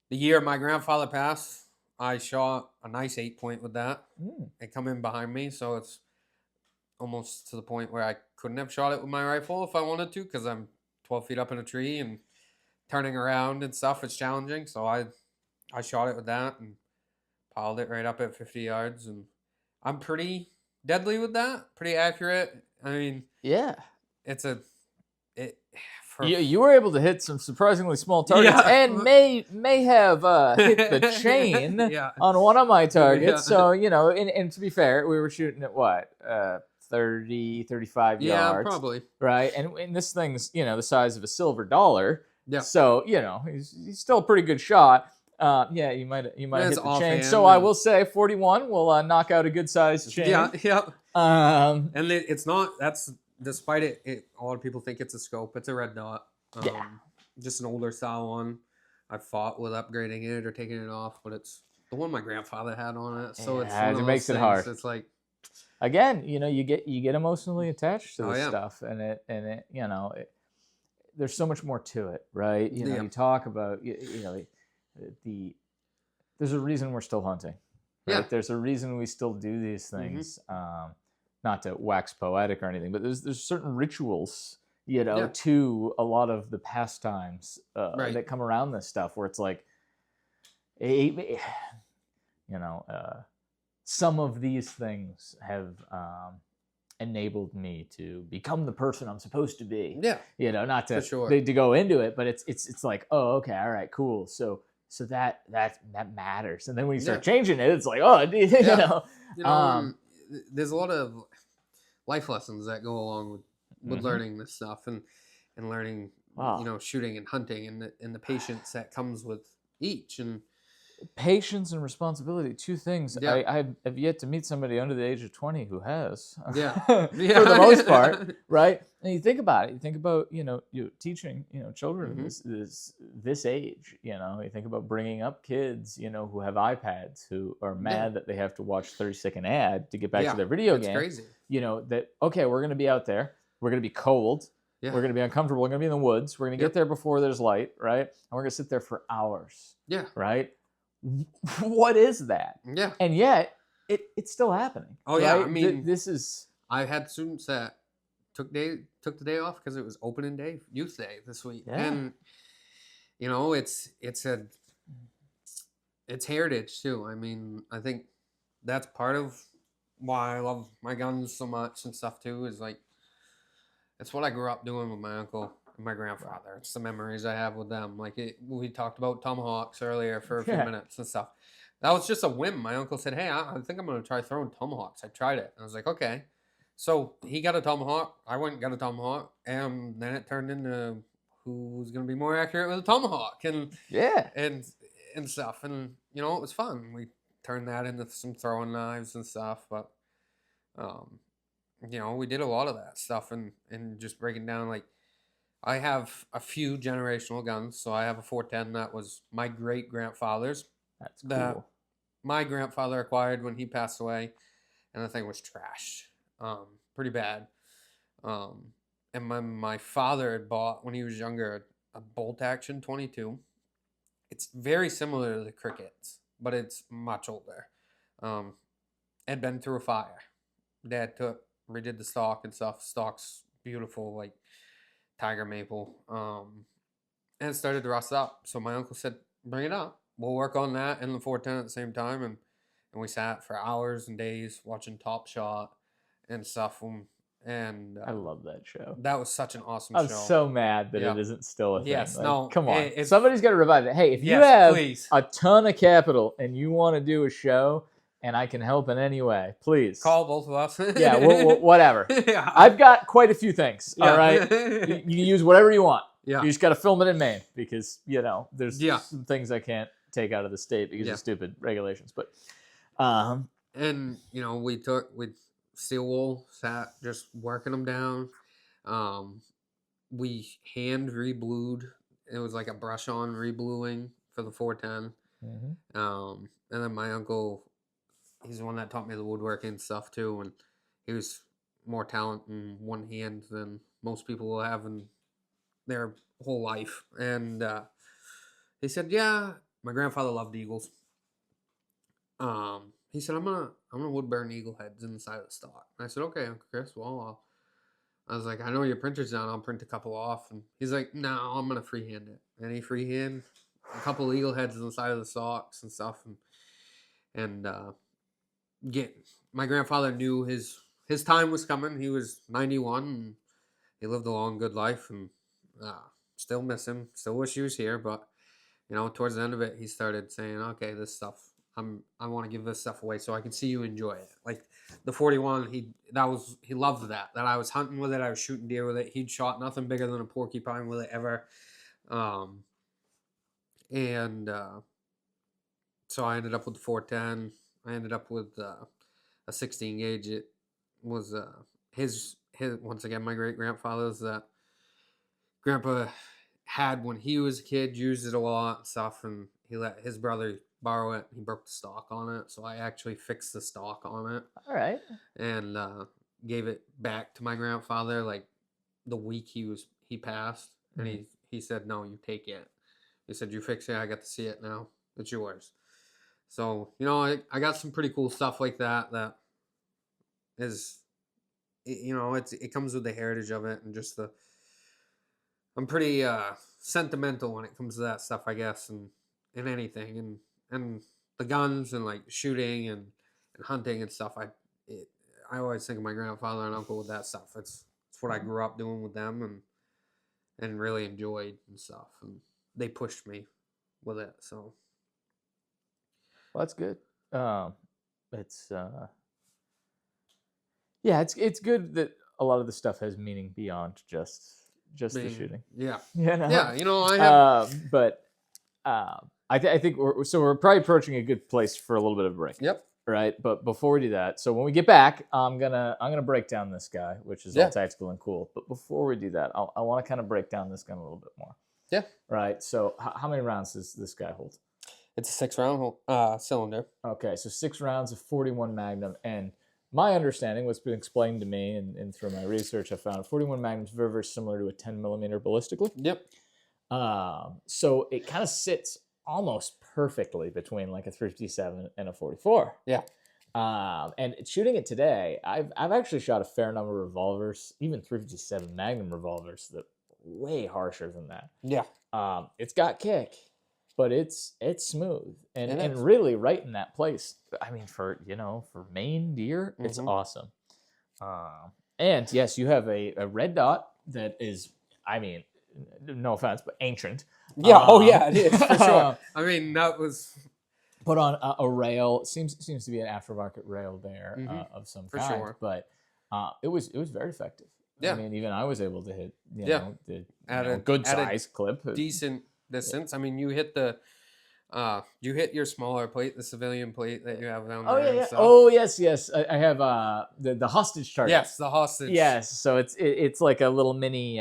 B: the year my grandfather passed, I shot a nice 8-point with that. It come in behind me, so it's almost to the point where I couldn't have shot it with my rifle if I wanted to because I'm 12 feet up in a tree and turning around and stuff. It's challenging, so I shot it with that and piled it right up at 50 yards, and I'm pretty deadly with that, pretty accurate. I mean,
A: yeah,
B: you
A: were able to hit some surprisingly small targets, and may have hit the chain on one of my targets. So and to be fair, we were shooting at what 30, 35 yards.
B: Yeah, probably.
A: Right. And this thing's, the size of a silver dollar.
B: Yeah.
A: So, he's still a pretty good shot. Yeah, you might hit the chain. So I will say 41 will knock out a good sized chain.
B: Yeah. And it's not, despite it, a lot of people think it's a scope. It's a red dot. Just an older style one. I fought with upgrading it or taking it off, but it's the one my grandfather had on it. So it makes it hard. It's like,
A: again, you get emotionally attached to this stuff, and it there's so much more to it, right? You talk about there's a reason we're still hunting, right?
B: Yeah.
A: There's a reason we still do these things. Not to wax poetic or anything, but there's certain rituals, to a lot of the pastimes that come around this stuff, where it's like, some of these things have enabled me to become the person I'm supposed to be.
B: Yeah.
A: Not to
B: sure.
A: to go into it, but it's like, oh, okay, all right, cool. So So that matters. And then when you
B: Yeah.
A: start changing it, it's like, oh, you
B: Yeah.
A: know,
B: You know,
A: um,
B: and there's a lot of life lessons that go along with
A: mhm.
B: learning this stuff and learning,
A: Wow.
B: shooting and hunting and the patience that comes with each. And
A: Patience and responsibility, two things.
B: yeah,
A: I have yet to meet somebody under the age of 20 who has,
B: yeah,
A: for the most part,
B: yeah.
A: right? And you think about it. You think about, you teaching, children
B: Hmm.
A: this age. You think about bringing up kids, who have iPads, who are
B: Yeah,
A: mad that they have to watch 30-second ad to get back to
B: yeah.
A: their video
B: It's
A: game.
B: crazy.
A: That, okay, we're going to be out there. We're going to be cold.
B: Yeah,
A: We're going to be uncomfortable. We're going to be in the woods. We're going to get
B: yep,
A: there before there's light, right? And we're going to sit there for hours,
B: yeah,
A: right? What is that?
B: yeah.
A: And yet it's still happening,
B: Oh yeah. I
A: right?
B: mean,
A: This is
B: I had students that took the day off because it was opening day, youth day this week,
A: yeah,
B: and it's heritage too. I mean, I think that's part of why I love my guns so much and stuff too. Is like it's what I grew up doing with my uncle and my
A: right.
B: grandfather. It's the memories I have with them. We talked about tomahawks earlier for a few
A: Yeah,
B: minutes and stuff. That was just a whim. My uncle said, "Hey, I think I'm going to try throwing tomahawks." I tried it. And I was like, "Okay." So he got a tomahawk. I went and got a tomahawk, and then it turned into who's going to be more accurate with a tomahawk
A: yeah.
B: and and stuff. And it was fun. We turned that into some throwing knives and stuff. But um, we did a lot of that stuff and just breaking down like I have a few generational guns. So I have a 410 that was my great grandfather's
A: That's
B: that
A: cool.
B: my grandfather acquired when he passed away, and the thing was trashed, pretty bad. Um, and my father had bought when he was younger a bolt action 22. It's very similar to the crickets, but it's much older. Um, had been through a fire. Dad redid the stock and stuff. Stock's beautiful, like tiger maple. And it started to rust up. So my uncle said, "Bring it up. We'll work on that and the 410 at the same time." And we sat for hours and days watching Top Shot and stuff. And
A: I love that show.
B: that was such an awesome
A: I'm
B: show.
A: so mad that
B: Yeah.
A: it isn't still a thing.
B: Yes.
A: Like,
B: No.
A: come on,
B: It's
A: somebody's got to revive it. Hey, if you
B: yes.
A: have
B: Please
A: a ton of capital and you want to do a show and I can help in any way, please.
B: call both of us.
A: Yeah, whatever.
B: Yeah.
A: I've got quite a few things.
B: Yeah.
A: All right, you can use whatever you want.
B: Yeah.
A: You just got to film it in Maine because there's
B: Yeah.
A: some things I can't take out of the state because
B: Yeah.
A: of stupid regulations. But um,
B: And we steel wool, sat just working them down. We hand reblued. It was like a brush on rebluing for the 410.
A: mhm.
B: And then my uncle, he's the one that taught me the woodworking stuff too, and he was more talent in one hand than most people will have in their whole life. And he said, "Yeah, my grandfather loved eagles." He said, I'm gonna wood burn eagle heads in the side of the stock." And I said, "Okay, Uncle Chris. Well, I was like, I know your printer's down. I'll print a couple off." And he's like, "No, I'm gonna freehand it." And he freehand a couple eagle heads on the side of the socks and stuff, and get my grandfather knew his time was coming. He was 91 and he lived a long, good life, and still miss him. Still wish he was here, but towards the end of it, he started saying, "Okay, this stuff, I want to give this stuff away so I can see you enjoy it." Like the 41, he loved that I was hunting with it, I was shooting deer with it. He'd shot nothing bigger than a porcupine with it ever, um, and so I ended up with the 410. I ended up with a 16 gauge. It was his once again my great grandfather's that grandpa had when he was a kid, used it a lot and stuff, and he let his brother borrow it. He broke the stock on it, so I actually fixed the stock on it
A: All right.
B: and gave it back to my grandfather like the week he passed, and
A: Mhm.
B: he said, "No, you take it." He said, "You fix it. I got to see it now. It's yours." So I got some pretty cool stuff like that. That is, it comes with the heritage of it and just the. I'm pretty sentimental when it comes to that stuff, I guess, and anything, and the guns and like shooting and hunting and stuff. I always think of my grandfather and uncle with that stuff. It's what I grew up doing with them and really enjoyed and stuff. And they pushed me. with it. So
A: Well, that's good. It's yeah, it's good that a lot of the stuff has meaning beyond just the shooting.
B: yeah,
A: You know?
B: yeah. You know, I have.
A: But I think we're probably approaching a good place for a little bit of a break.
B: Yep.
A: Right, but before we do that, so when we get back, I'm gonna break down this guy, which is all tactical and cool. But before we do that, I want to kind of break down this gun a little bit more.
B: Yeah.
A: Right. So how many rounds does this guy hold?
B: It's a 6-round cylinder.
A: Okay, so 6 rounds of 41 Magnum, and my understanding, what's been explained to me, and through my research, I found 41 Magnum is very, very similar to a 10 millimeter ballistically.
B: Yep.
A: So it kind of sits almost perfectly between like a 357 and a 44.
B: Yeah.
A: And shooting it today, I've actually shot a fair number of revolvers, even 357 Magnum revolvers that are way harsher than that.
B: Yeah.
A: It's got kick, but it's smooth and
B: is.
A: really right in that place. I mean, for Maine deer, it's awesome. And yes, you have a red dot that is, I mean, no offense, but ancient.
B: Yeah. Oh yeah, it is for sure. I mean, that was
A: put on a rail. Seems to be an aftermarket rail there of some kind.
B: Sure.
A: But it was very effective.
B: Yeah.
A: I mean, even I was able to hit
B: a
A: good size clip,
B: decent distance. I mean, you hit your smaller plate, the civilian plate that you have down there.
A: Yeah. Oh yes. I have the hostage target.
B: Yes, the hostage.
A: Yes. So it's like a little mini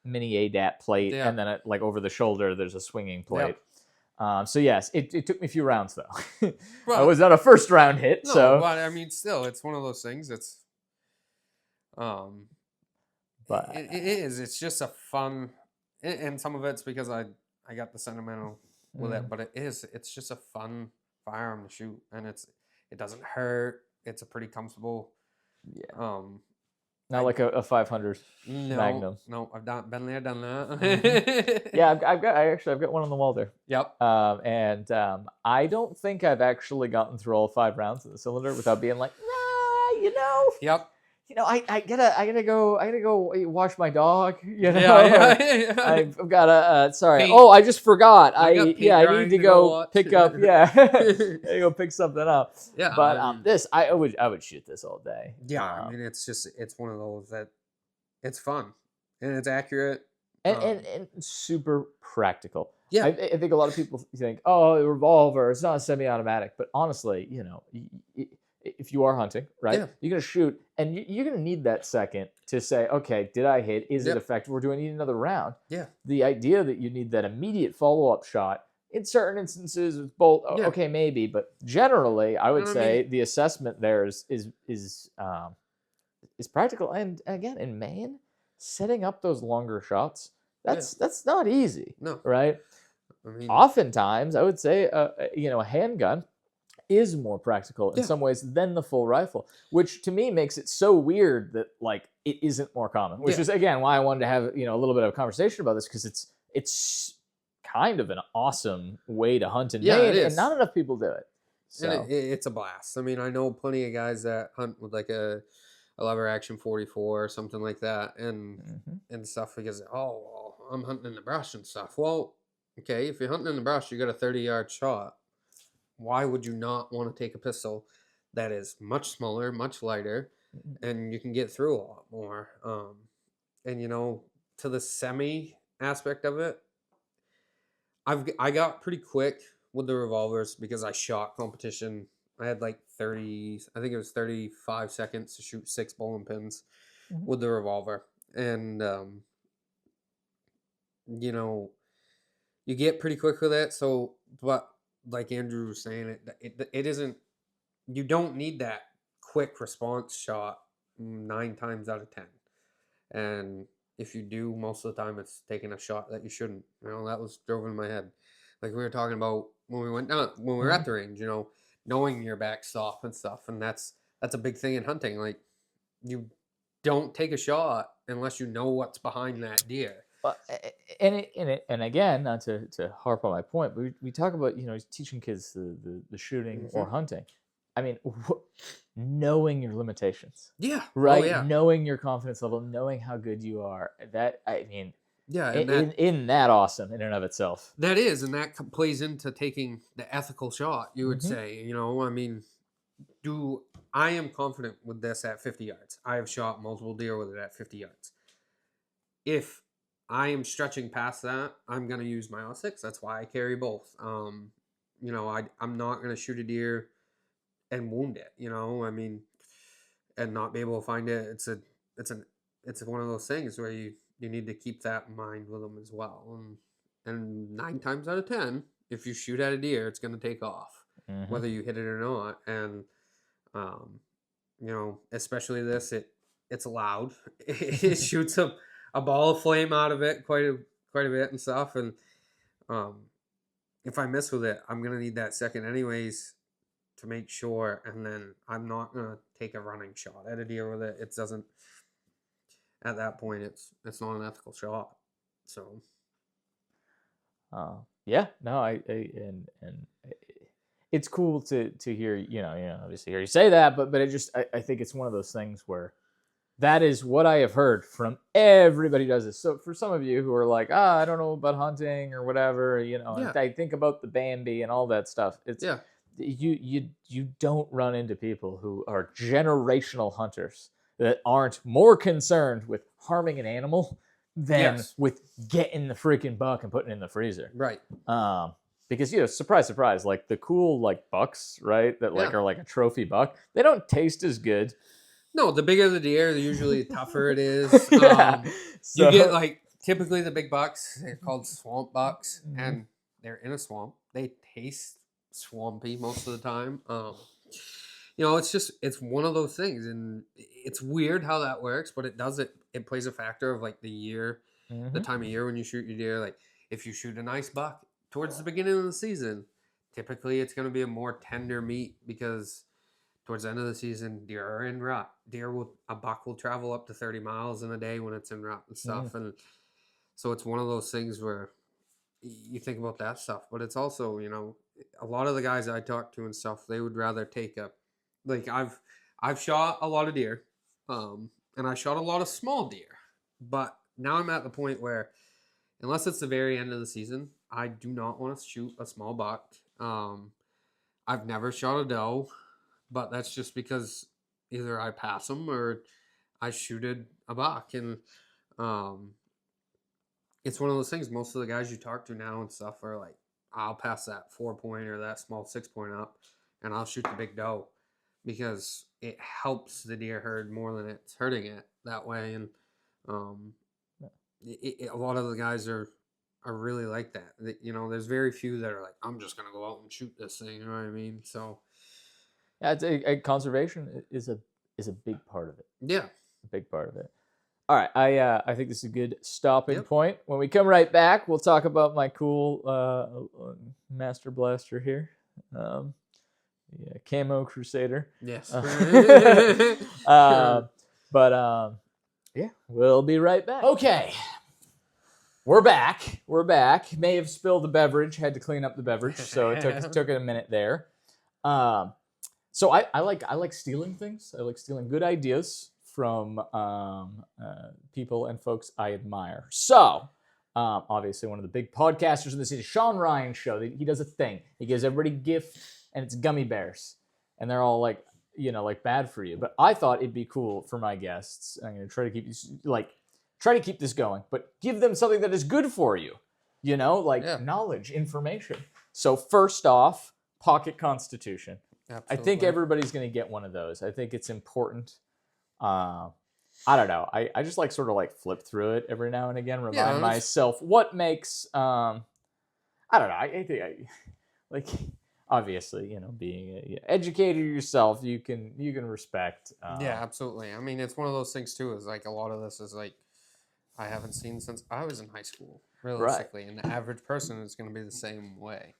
A: ADAT plate, and then like over the shoulder, there's a swinging plate. So yes, it took me a few rounds though.
B: Well,
A: I was not a first round hit.
B: No,
A: so
B: but I mean, still, it's one of those things. It's but it is. It's just a fun, and some of it's because I got the sentimental with it, but it's just a fun firearm to shoot, and it doesn't hurt. It's a pretty comfortable.
A: Yeah. Not like a 500 Magnum.
B: No, I've been there, done that.
A: Yeah, I've got one on the wall there.
B: Yep.
A: And I don't think I've actually gotten through all 5 rounds of the cylinder without being like, nah,
B: Yep.
A: I gotta go wash my dog.
B: Yeah.
A: I've got a sorry.
B: Paint.
A: Oh, I just forgot. I need to
B: go
A: pick up. Yeah, I gotta go pick something up.
B: Yeah.
A: But this, I would shoot this all day.
B: Yeah, I mean, it's one of those that it's fun and it's accurate
A: and super practical.
B: Yeah,
A: I think a lot of people think, oh, a revolver, it's not a semi-automatic, but honestly, if you are hunting, right, you're going to shoot, and you're going to need that second to say, okay, did I hit? Is it effective? Or do I need another round?
B: Yeah. The
A: idea that you need that immediate follow-up shot, in certain instances, with bolt, okay, maybe, but generally, I would say the assessment there is practical. And again, in Maine, setting up those longer shots, that's not easy.
B: No.
A: Right?
B: I mean,
A: oftentimes, I would say, a handgun is more practical in some ways than the full rifle, which to me makes it so weird that like it isn't more common. Which is again why I wanted to have a little bit of a conversation about this, because it's kind of an awesome way to hunt in Maine, and not enough people do it. So
B: and it's a blast. I mean, I know plenty of guys that hunt with like a lever action 44 or something like that, and stuff, because I'm hunting in the brush and stuff. Well, okay, if you're hunting in the brush, you got a 30-yard shot. Why would you not want to take a pistol that is much smaller, much lighter, and you can get through a lot more? And to the semi aspect of it, I got pretty quick with the revolvers because I shot competition. I had like 35 seconds to shoot 6 bowling pins with the revolver, and you get pretty quick with it. So, but like Andrew was saying, it isn't. You don't need that quick response shot 9 times out of 10, and if you do, most of the time it's taking a shot that you shouldn't. That was drove in my head, like we were talking about when we went down, when we were at the range. Knowing your backstop and stuff, and that's a big thing in hunting. Like, you don't take a shot unless you know what's behind that deer.
A: Well, and again, not to harp on my point, but we talk about teaching kids the shooting or hunting. I mean, knowing your limitations.
B: Yeah.
A: Right.
B: Oh, yeah.
A: Knowing your confidence level, knowing how good you are. That, I mean,
B: Yeah, and that
A: In that awesome in and of itself.
B: that is, and that plays into taking the ethical shot. You would
A: Hmm.
B: say, I mean, do I am confident with this at 50 yards. I have shot multiple deer with it at 50 yards. If I am stretching past that, I'm gonna use my L6. That's why I carry both. I'm not gonna shoot a deer and wound it. I mean, and not be able to find it. It's an it's one of those things where you need to keep that in mind with them as well. And 9 times out of 10, if you shoot at a deer, it's gonna take off,
A: Hmm.
B: whether you hit it or not. And um, especially this, it's loud. It shoots a ball of flame out of it quite a bit and stuff. And um, if I miss with it, I'm gonna need that second anyways to make sure. And then I'm not gonna take a running shot at a deer with it. It doesn't. At that point, it's not an ethical shot. So
A: Yeah, no, and it's cool to hear, obviously hear you say that, but it just, I think it's one of those things where that is what I have heard from everybody who does this. So for some of you who are like, I don't know about hunting or whatever,
B: yeah,
A: and I think about the Bambi and all that stuff. It's
B: yeah,
A: you don't run into people who are generational hunters that aren't more concerned with harming an animal than
B: yes,
A: with getting the freaking buck and putting it in the freezer.
B: right,
A: Because surprise, surprise, like the cool like bucks, right? That like
B: yeah.
A: are like a trophy buck. They don't taste as good.
B: No, the bigger the deer, the usually tougher it is.
A: Yeah.
B: You get
A: So.
B: like typically the big bucks. They're called swamp bucks,
A: Mhm.
B: and they're in a swamp. They taste swampy most of the time. It's one of those things, and it's weird how that works, but it does it. It plays a factor of like the year, the
A: Mhm.
B: time of year when you shoot your deer. Like if you shoot a nice buck towards the beginning of the season, typically it's going to be a more tender meat because towards the end of the season, deer are in rut. A buck will travel up to 30 miles in a day when it's in rut and
A: Mhm.
B: stuff. And so it's one of those things where you think about that stuff, but it's also, a lot of the guys I talk to and stuff, they would rather take like I've shot a lot of deer, and I shot a lot of small deer, but now I'm at the point where unless it's the very end of the season, I do not want to shoot a small buck. I've never shot a doe, but that's just because either I pass them or I shooted a buck. And um, it's one of those things. Most of the guys you talk to now and stuff are like, I'll pass that 4 point or that small 6 point up, and I'll shoot the big doe because it helps the deer herd more than it's hurting it that way. And um, a lot of the guys are really like that. There's very few that are like, I'm just gonna go out and shoot this thing. You know what I mean? So
A: Yeah, it's conservation is a big part of it.
B: yeah,
A: A big part of it. All right, I think this is a good stopping
B: yep.
A: point. When we come right back, we'll talk about my cool Master Blaster here, yeah, Camo Crusader.
B: Yes.
A: Uh, but yeah, we'll be right back. Okay, we're back. We're back. May have spilled the beverage. Had to clean up the beverage, so it took a minute there. Um, so I like stealing things. I like stealing good ideas from people and folks I admire. So obviously one of the big podcasters in the city, Sean Ryan's show, he does a thing. He gives everybody gifts, and it's gummy bears, and they're all like like bad for you. But I thought it'd be cool for my guests. I'm gonna try to keep this going, but give them something that is good for you. Like
B: Yeah,
A: knowledge, information. So first off, Pocket Constitution. I think
B: absolutely.
A: everybody's going to get one of those. I think it's important. I don't know. I just like sort of like flip through it every now and again,
B: Yeah,
A: remind myself what makes. I don't know. I think like obviously being a educator yourself, you can respect.
B: yeah, absolutely. I mean, it's one of those things too. Is like a lot of this is like I haven't seen since I was in high school,
A: Right.
B: realistically, and the average person is going to be the same way.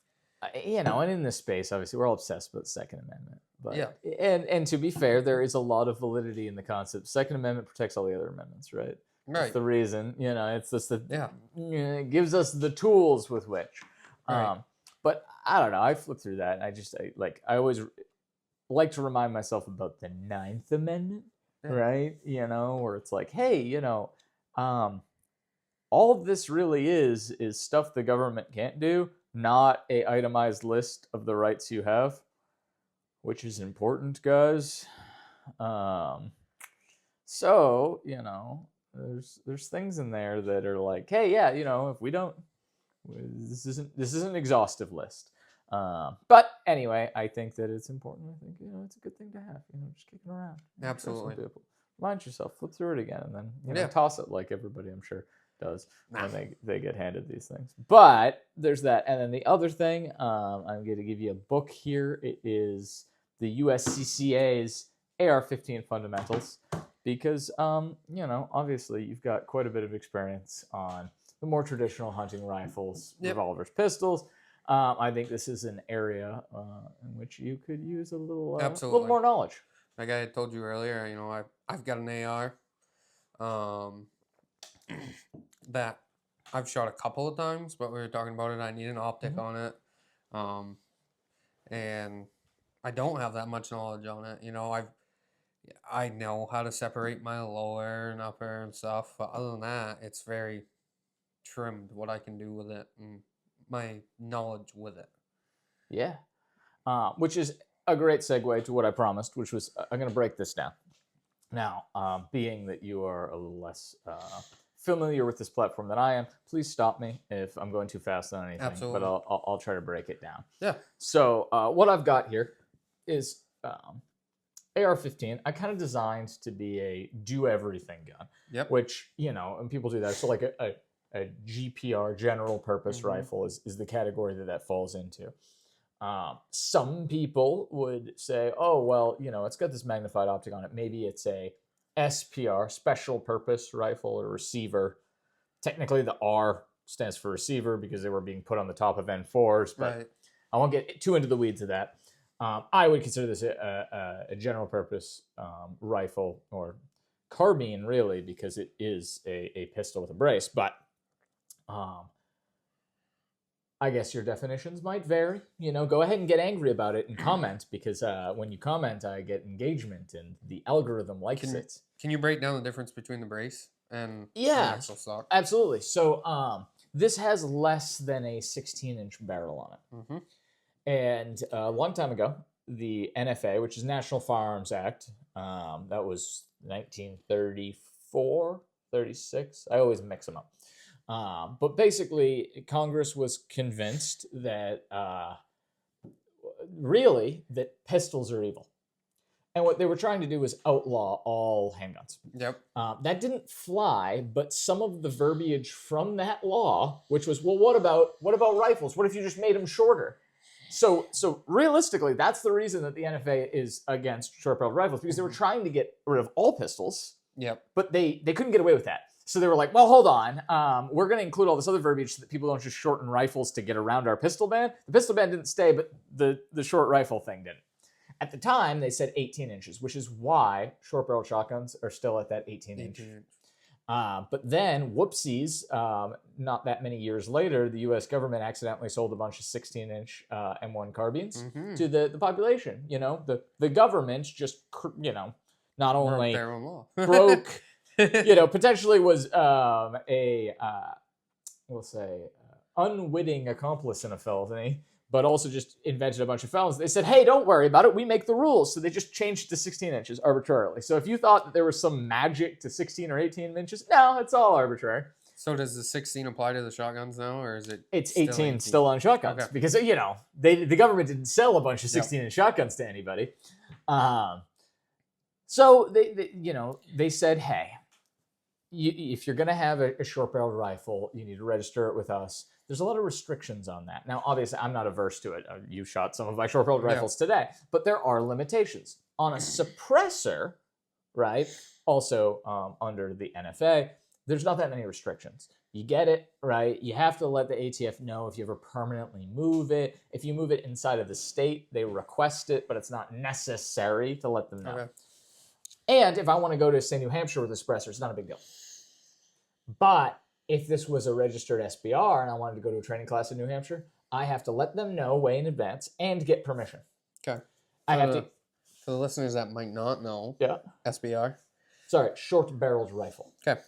A: And in this space, obviously, we're all obsessed with the Second Amendment. But
B: Yeah,
A: and to be fair, there is a lot of validity in the concept. Second Amendment protects all the other amendments, right? That's
B: right.
A: the reason. It's just
B: Yeah,
A: it gives us the tools with which.
B: right.
A: But I don't know. I flip through that, and I always like to remind myself about the Ninth Amendment,
B: Yeah,
A: right? Where it's like, hey, um, all of this really is stuff the government can't do, not a itemized list of the rights you have, which is important, guys. Um, so there's things in there that are like, hey, yeah, if we don't, this isn't an exhaustive list. But anyway, I think that it's important. I think it's a good thing to have. Just kicking around.
B: Absolutely.
A: Some people. Remind yourself, flip through it again, and then
B: Yeah.
A: toss it like everybody, I'm sure, does
B: Nah.
A: when they get handed these things. But there's that, and then the other thing, I'm going to give you a book here. It is the USCCA's AR-15 Fundamentals, because obviously you've got quite a bit of experience on the more traditional hunting rifles,
B: Yep.
A: revolvers, pistols. I think this is an area in which you could use a little more knowledge.
B: Like I told you earlier, I've got an AR that I've shot a couple of times, but we were talking about it. I need an optic on it, and I don't have that much knowledge on it. I know how to separate my lower and upper and stuff, but other than that, it's very trimmed what I can do with it and my knowledge with it.
A: Yeah, which is a great segue to what I promised, which was I'm going to break this down. Now, being that you are a little less familiar with this platform than I am, please stop me if I'm going too fast on anything.
B: Absolutely.
A: But I'll try to break it down.
B: Yeah.
A: So what I've got here is AR-15. I kind of designed to be a do-everything gun.
B: Yep.
A: Which, and people do that. So like a GPR, general purpose rifle, is the category that falls into. Some people would say, oh, well, it's got this magnified optic on it. Maybe it's a SPR, special purpose rifle or receiver. Technically, the R stands for receiver because they were being put on the top of N4s, but
B: Right.
A: I won't get too into the weeds of that. I would consider this a general purpose rifle, or carbine, really, because it is a pistol with a brace. But I guess your definitions might vary. Go ahead and get angry about it and comment, because when you comment, I get engagement and the algorithm likes it.
B: Can you break down the difference between the brace and the actual stock?
A: Absolutely. So this has less than a 16-inch barrel on it.
B: Mm-hmm.
A: And a long time ago, the NFA, which is National Firearms Act, that was 1934, 36. I always mix them up. But basically, Congress was convinced that really that pistols are evil. And what they were trying to do was outlaw all handguns.
B: Yep.
A: That didn't fly, but some of the verbiage from that law, which was, well, what about rifles? What if you just made them shorter? So realistically, that's the reason that the NFA is against short-barreled rifles, because they were trying to get rid of all pistols.
B: Yep.
A: But they couldn't get away with that. So they were like, well, hold on. We're going to include all this other verbiage so that people don't just shorten rifles to get around our pistol ban. The pistol ban didn't stay, but the short rifle thing didn't. At the time, they said 18 inches, which is why short-barreled shotguns are still at that 18-inch. But then, whoopsies, not that many years later, the U.S. government accidentally sold a bunch of 16-inch M1 carbines to the population. The government just, not only
B: their own law.
A: broke, potentially was we'll say, unwitting accomplice in a felony, but also just invented a bunch of felons. They said, hey, don't worry about it. We make the rules. So they just changed it to 16 inches arbitrarily. So if you thought that there was some magic to 16 or 18 inches, no, it's all arbitrary.
B: So does the 16 apply to the shotguns now, or is it?
A: It's 18 still on shotguns, because, the government didn't sell a bunch of 16-inch shotguns to anybody. So they said, hey, if you're going to have a short-barreled rifle, you need to register it with us. There's a lot of restrictions on that. Now, obviously, I'm not averse to it. You shot some of my short-barreled rifles today, but there are limitations. On a suppressor, right, also under the NFA, there's not that many restrictions. You get it, right? You have to let the ATF know if you ever permanently move it. If you move it inside of the state, they request it, but it's not necessary to let them know. Okay. And if I want to go to, say, New Hampshire with a suppressor, it's not a big deal. But if this was a registered SBR and I wanted to go to a training class in New Hampshire, I have to let them know way in advance and get permission.
B: Okay. For the listeners that might not know, SBR.
A: Sorry, short-barreled rifle.
B: Okay.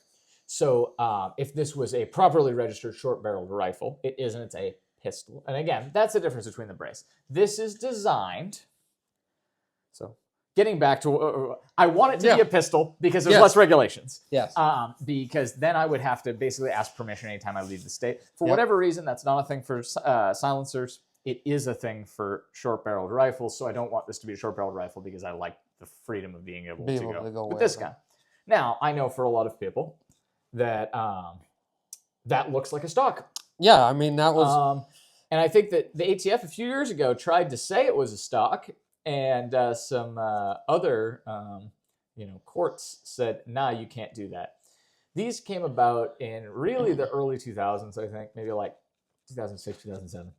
A: So if this was a properly registered short-barreled rifle, it isn't. It's a pistol. And again, that's the difference between the brace. This is designed. So getting back to, I want it to be a pistol because there's less regulations.
B: Yes.
A: Because then I would have to basically ask permission anytime I leave the state. For whatever reason, that's not a thing for silencers. It is a thing for short-barreled rifles. So I don't want this to be a short-barreled rifle because I like the freedom of being able to go with this gun. Now, I know for a lot of people that that looks like a stock.
B: Yeah, I mean, that was...
A: and I think that the ATF a few years ago tried to say it was a stock, and some other courts said, nah, you can't do that. These came about in really the early 2000s, I think, maybe like 2006, 2007.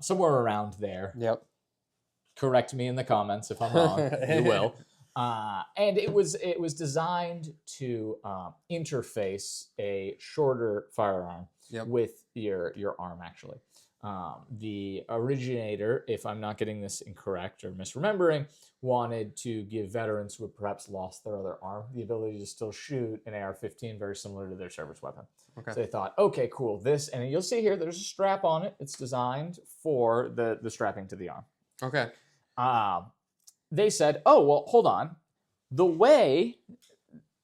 A: Somewhere around there.
B: Yep.
A: Correct me in the comments if I'm wrong. You will. And it was designed to interface a shorter firearm with your arm, actually. The originator, if I'm not getting this incorrect or misremembering, wanted to give veterans who had perhaps lost their other arm the ability to still shoot an AR-15 very similar to their service weapon. Okay. So they thought, okay, cool, this, and you'll see here, there's a strap on it. It's designed for the strapping to the arm.
B: Okay.
A: They said, oh, well, hold on. The way,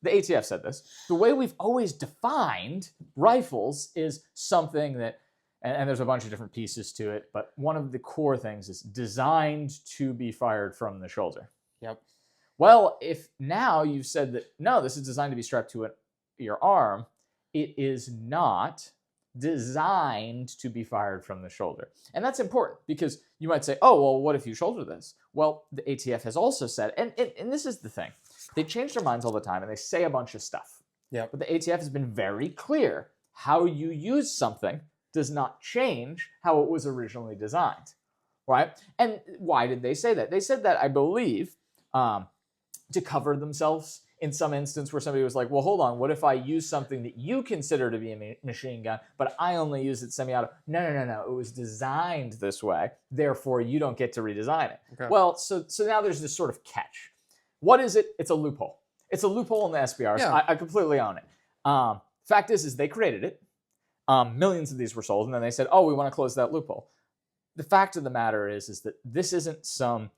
A: the ATF said this, the way we've always defined rifles is something that, and there's a bunch of different pieces to it, but one of the core things is designed to be fired from the shoulder.
B: Yep.
A: Well, if now you've said that, no, this is designed to be strapped to your arm, it is not designed to be fired from the shoulder. And that's important because you might say, oh, well, what if you shoulder this? Well, the ATF has also said, and this is the thing, they change their minds all the time and they say a bunch of stuff.
B: Yeah.
A: But the ATF has been very clear. How you use something does not change how it was originally designed, right? And why did they say that? They said that, I believe, to cover themselves in some instance where somebody was like, well, hold on, what if I use something that you consider to be a machine gun, but I only use it semi-auto? No. It was designed this way. Therefore, you don't get to redesign it. Okay. Well, so now there's this sort of catch. What is it? It's a loophole. It's a loophole in the SBRs. Yeah. I completely own it. Fact is they created it. Millions of these were sold, and then they said, oh, we want to close that loophole. The fact of the matter is that this isn't some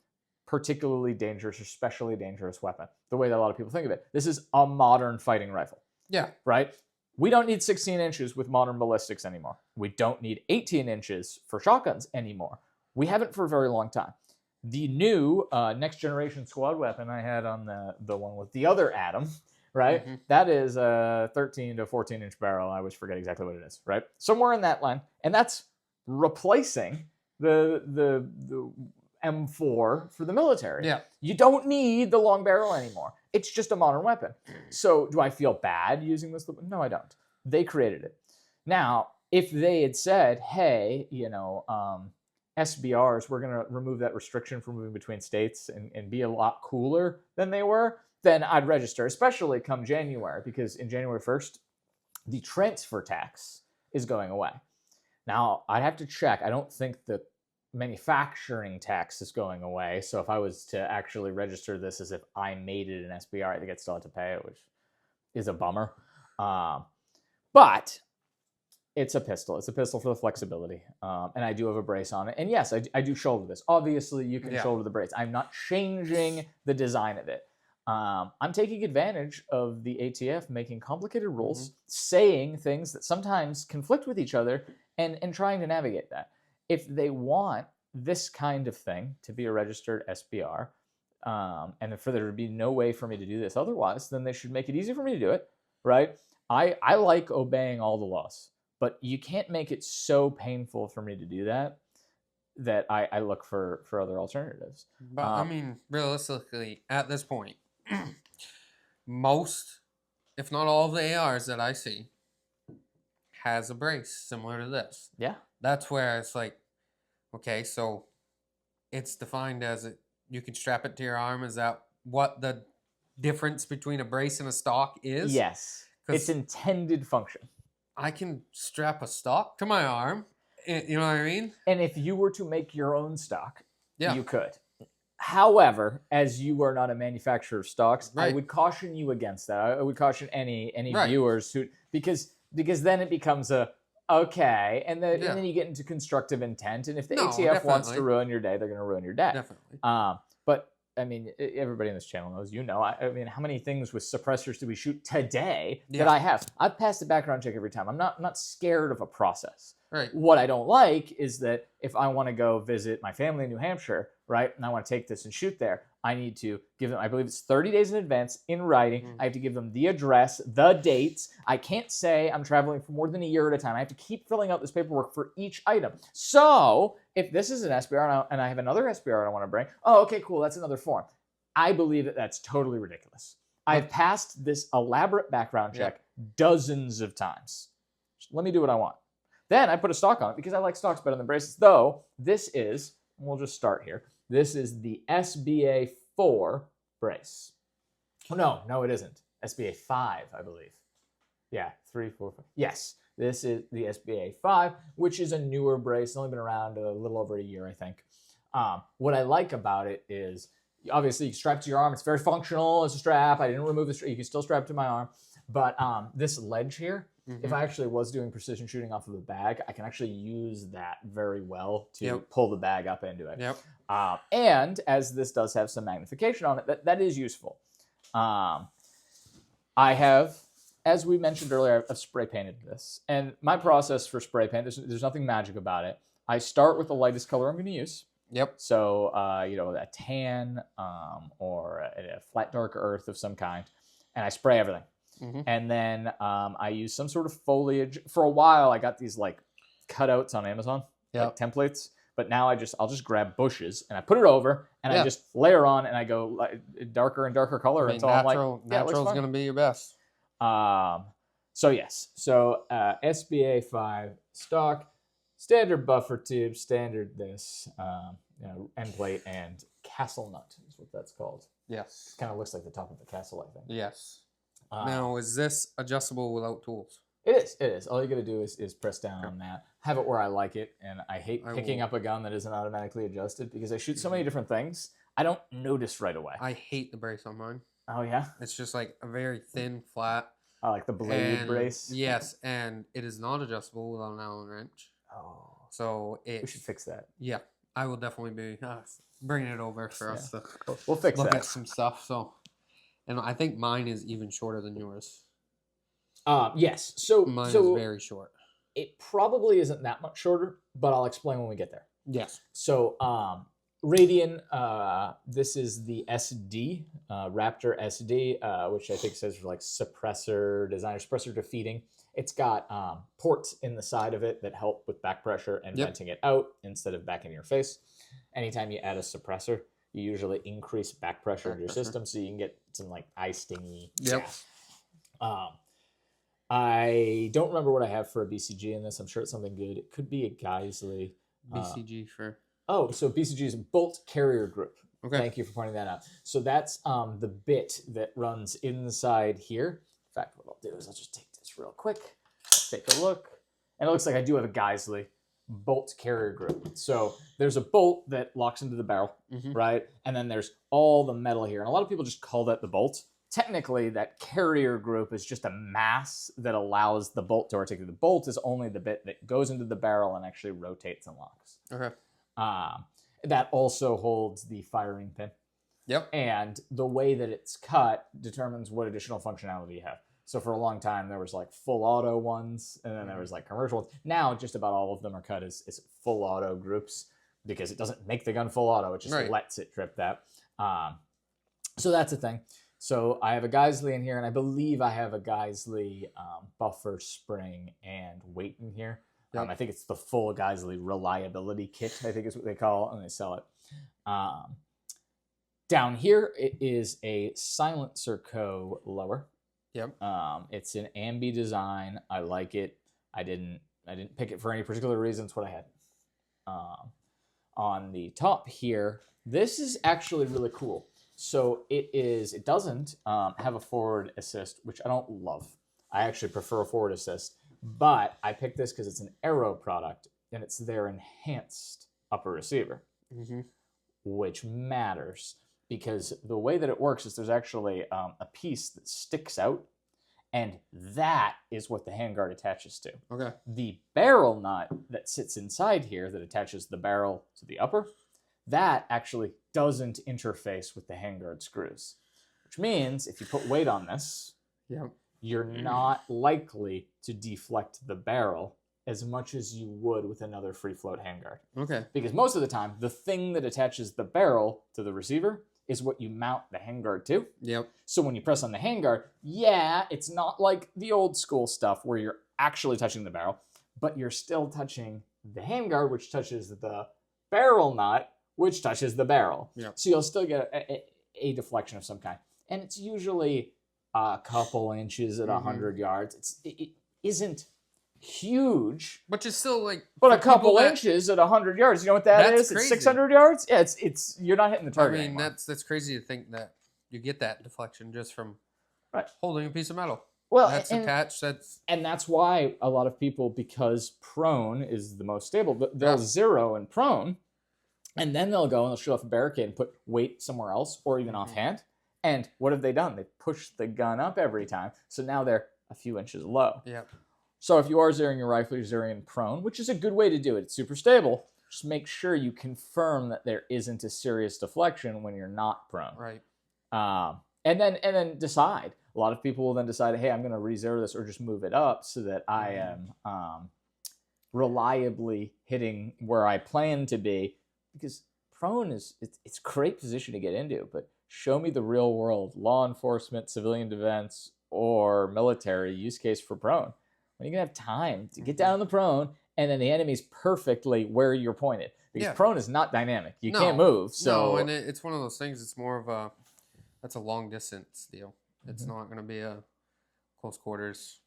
A: particularly dangerous or specially dangerous weapon, the way that a lot of people think of it. This is a modern fighting rifle. Yeah. Right? We don't need 16 inches with modern ballistics anymore. We don't need 18 inches for shotguns anymore. We haven't for a very long time. The new next generation squad weapon I had on the one with the other Atom, right? Mm-hmm. That is a 13 to 14 inch barrel. I always forget exactly what it is, right? Somewhere in that line. And that's replacing the M4 for the military. Yeah. You don't need the long barrel anymore. It's just a modern weapon. So do I feel bad using this? No, I don't. They created it. Now, if they had said, hey, SBRs, we're going to remove that restriction for moving between states and be a lot cooler than they were, then I'd register, especially come January, because in January 1st, the transfer tax is going away. Now, I'd have to check. I don't think the manufacturing tax is going away. So if I was to actually register this as if I made it an SBR, I think I'd still have to pay it, which is a bummer. But it's a pistol. It's a pistol for the flexibility. And I do have a brace on it. And yes, I do shoulder this. Obviously, you can shoulder the brace. I'm not changing the design of it. I'm taking advantage of the ATF making complicated rules, saying things that sometimes conflict with each other, and trying to navigate that. If they want this kind of thing to be a registered SBR, and for there to be no way for me to do this otherwise, then they should make it easy for me to do it, right? I like obeying all the laws, but you can't make it so painful for me to do that I look for other alternatives.
B: But I mean, realistically, at this point, most, if not all of the ARs that I see has a brace similar to this. Yeah. That's where it's like, okay, so it's defined as you can strap it to your arm. Is that what the difference between a brace and a stock is?
A: Yes. Its intended function.
B: I can strap a stock to my arm. You know what I mean?
A: And if you were to make your own stock, you could. However, as you are not a manufacturer of stocks, I
B: Right.
A: would caution you against that. I would caution any
B: Right.
A: viewers who because then it becomes a okay, and
B: Yeah.
A: then you get into constructive intent, and if the
B: No,
A: ATF wants to
B: definitely.
A: ruin your day, they're going to ruin your day.
B: Definitely.
A: But I mean, everybody in this channel knows. I mean, how many things with suppressors do we shoot today that
B: Yeah.
A: I have? I've passed a background check every time. I'm not scared of a process.
B: Right.
A: What I don't like is that if I want to go visit my family in New Hampshire, right, and I want to take this and shoot there, I need to give them, I believe it's 30 days in advance in writing.
B: Mhm.
A: I have to give them the address, the dates. I can't say I'm traveling for more than a year at a time. I have to keep filling out this paperwork for each item. So if this is an SBR and I have another SBR I want to bring, oh, okay, cool, that's another form. I believe that that's totally ridiculous. I've passed this elaborate background check dozens of times. Just let me do what I want. Then I put a stock on it because I like stocks better than bracelets. Though this is, we'll just start here. This is the SBA 4 brace. Oh, no, it isn't. SBA 5, I believe. Yeah, 3, 4, 5. Yes, this is the SBA 5, which is a newer brace. It's only been around a little over a year, I think. What I like about it is, obviously, you strap to your arm. It's very functional as a strap. I didn't remove the strap. You can still strap to my arm. But this ledge here, if I actually was doing precision shooting off of a bag, I can actually use that very well to pull the bag up into it.
B: Yep.
A: And as this does have some magnification on it, that is useful. I have, as we mentioned earlier, I've spray painted this. And my process for spray paint, there's nothing magic about it. I start with the lightest color I'm going to use.
B: Yep.
A: So, a tan or a flat dark earth of some kind. And I spray everything. And then I use some sort of foliage. For a while, I got these like cutouts on Amazon, like templates. But now I'll just grab bushes and I put it over and I just layer on and I go like, darker and darker color until I'm like,
B: natural is going to be your best.
A: So yes, SBA 5 stock, standard buffer tube, standard this, end plate and castle nut is what that's called.
B: Yes.
A: Kind of looks like the top of a castle, I think.
B: Yes. Now, is this adjustable without tools?
A: It is. All you got to do is press down on that. Have it where I like it, and I hate picking up a gun that isn't automatically adjusted because I shoot so many different things. I don't notice right away.
B: I hate the brace on mine.
A: Oh, yeah?
B: It's just like a very thin, flat.
A: I like the blade brace.
B: Yes, and it is not adjustable without an Allen wrench.
A: Oh.
B: So
A: we should fix that.
B: Yeah, I will definitely be bringing it over for us to
A: we'll fix
B: look
A: that.
B: at some stuff. So, and I think mine is even shorter than yours.
A: Yes. So
B: mine is very short.
A: It probably isn't that much shorter, but I'll explain when we get there.
B: Yes.
A: So Radian, this is the SD, Raptor SD, which I think says for like suppressor designer, suppressor defeating. It's got ports in the side of it that help with back pressure and venting it out instead of back in your face. Anytime you add a suppressor, you usually increase back pressure in your system so you can get some like eye stingy.
B: Yep.
A: I don't remember what I have for a BCG in this. I'm sure it's something good. It could be a Geisley.
B: BCG for...
A: Oh, so BCG is bolt carrier group.
B: Okay.
A: Thank you for pointing that out. So that's the bit that runs inside here. In fact, what I'll do is I'll just take this real quick, take a look. And it looks like I do have a Geisley bolt carrier group. So there's a bolt that locks into the barrel, right? And then there's all the metal here. And a lot of people just call that the bolt. Technically, that carrier group is just a mass that allows the bolt to articulate. The bolt is only the bit that goes into the barrel and actually rotates and locks.
B: Okay.
A: That also holds the firing pin.
B: Yep.
A: And the way that it's cut determines what additional functionality you have. So for a long time, there was like full auto ones, and then there was like commercial ones. Now, just about all of them are cut as full auto groups because it doesn't make the gun full auto. It just lets it trip that. So that's a thing. So I have a Geisley in here, and I believe I have a Geisley buffer spring and weight in here. Yep. I think it's the full Geisley reliability kit, I think is what they call it, and they sell it. Down here, it is a Silencer Co. lower.
B: Yep.
A: It's an ambi design. I like it. I didn't pick it for any particular reason. It's what I had. On the top here, this is actually really cool. So it doesn't have a forward assist, which I don't love. I actually prefer a forward assist, but I picked this because it's an Aero product and it's their enhanced upper receiver. which matters because the way that it works is there's actually a piece that sticks out, and that is what the handguard attaches to.
B: Okay.
A: The barrel nut that sits inside here that attaches the barrel to the upper, that actually doesn't interface with the handguard screws, which means if you put weight on this,
B: Yep.
A: you're not likely to deflect the barrel as much as you would with another free float handguard.
B: Okay.
A: Because most of the time, the thing that attaches the barrel to the receiver is what you mount the handguard to.
B: Yep.
A: So when you press on the handguard, yeah, it's not like the old school stuff where you're actually touching the barrel, but you're still touching the handguard, which touches the barrel nut, which touches the barrel.
B: Yep.
A: So you'll still get a deflection of some kind. And it's usually a couple inches at 100 yards. It isn't huge,
B: Which is still like,
A: but a couple inches at 100 yards. You know what that is?
B: Crazy.
A: It's 600 yards. Yeah, it's you're not hitting the target.
B: I mean,
A: anymore.
B: that's crazy to think that you get that deflection just from
A: Right.
B: holding a piece of metal.
A: Well,
B: That's attached.
A: And that's why a lot of people, because prone is the most stable, they'll zero in prone, and then they'll go and they'll shoot off a barricade and put weight somewhere else or even offhand. And what have they done? They pushed the gun up every time. So now they're a few inches low.
B: Yep.
A: So if you are zeroing your rifle, you're zeroing in prone, which is a good way to do it. It's super stable. Just make sure you confirm that there isn't a serious deflection when you're not prone.
B: Right.
A: And then decide. A lot of people will then decide, hey, I'm going to re-zero this or just move it up so that I am reliably hitting where I plan to be. Because prone it's a great position to get into, but show me the real world, law enforcement, civilian defense, or military use case for prone. When are you going to have time to get down in the prone and then the enemy's perfectly where you're pointed? Because prone is not dynamic. You can't move. So
B: and it's one of those things, it's more of that's a long distance deal. It's not going to be a close quarters,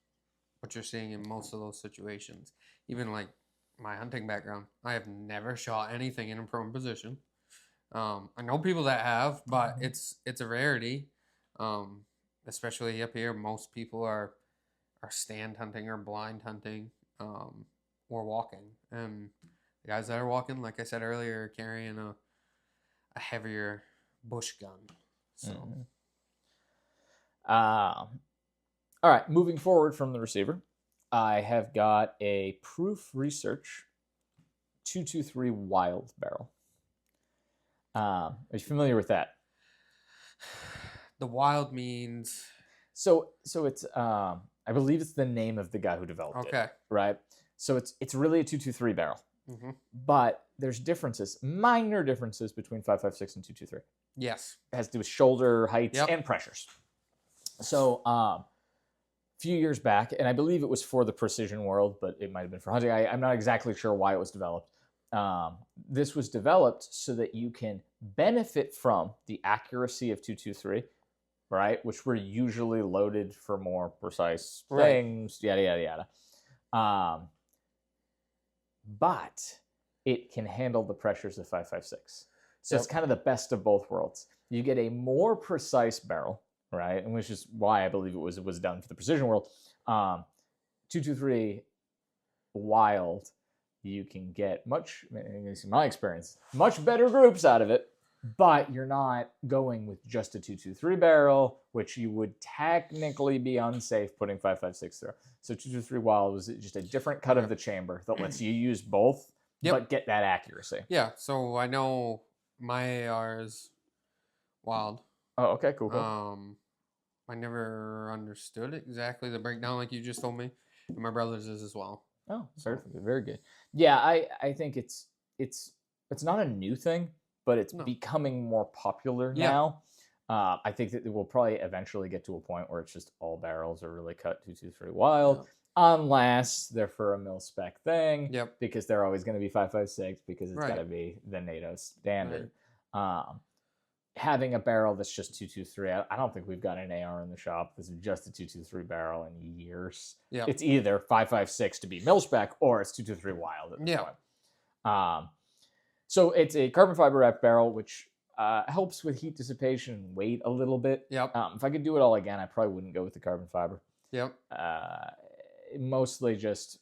B: what you're seeing in most of those situations. Even like my hunting background, I have never shot anything in a prone position. I know people that have, but it's a rarity. Especially up here, most people are stand hunting or blind hunting, or walking. And the guys that are walking, like I said earlier, are carrying a heavier bush gun. So,
A: all right, moving forward from the receiver, I have got a Proof Research 223 Wild barrel. Are you familiar with that?
B: The Wild means
A: so it's I believe it's the name of the guy who developed it. Right. So it's really a 223 barrel, but there's differences, minor differences between 5.56 and 223.
B: Yes,
A: it has to do with shoulder heights and pressures. So a few years back, and I believe it was for the precision world, but it might have been for hunting. I'm not exactly sure why it was developed. This was developed so that you can benefit from the accuracy of 223, right? Which were usually loaded for more precise things, yada, yada, yada. But it can handle the pressures of 5.56. So it's kind of the best of both worlds. You get a more precise barrel, right? And which is why I believe it was done for the precision world. 223 Wild, you can get much, in my experience, much better groups out of it, but you're not going with just a 223 barrel, which you would technically be unsafe putting 5.56 through. So 223 Wild was just a different cut of the chamber that lets you use both, but get that accuracy.
B: Yeah, so I know my AR is Wild.
A: Oh, okay, cool.
B: I never understood exactly the breakdown like you just told me. And my brother's is as well.
A: Oh, perfect. Very good. Yeah, I think it's not a new thing, but it's becoming more popular now. I think that it will probably eventually get to a point where it's just all barrels are really cut 223 Wild, unless they're for a mil spec thing. Because they're always going to be 5.56 because it's got to be the NATO standard. Having a barrel that's just 223, I don't think we've got an AR in the shop that's just a 223 barrel in years. It's either 5.56 to be mil spec or it's 223 Wild at this point. So it's a carbon fiber wrapped barrel, which helps with heat dissipation and weight a little bit. If I could do it all again, I probably wouldn't go with the carbon fiber. Mostly just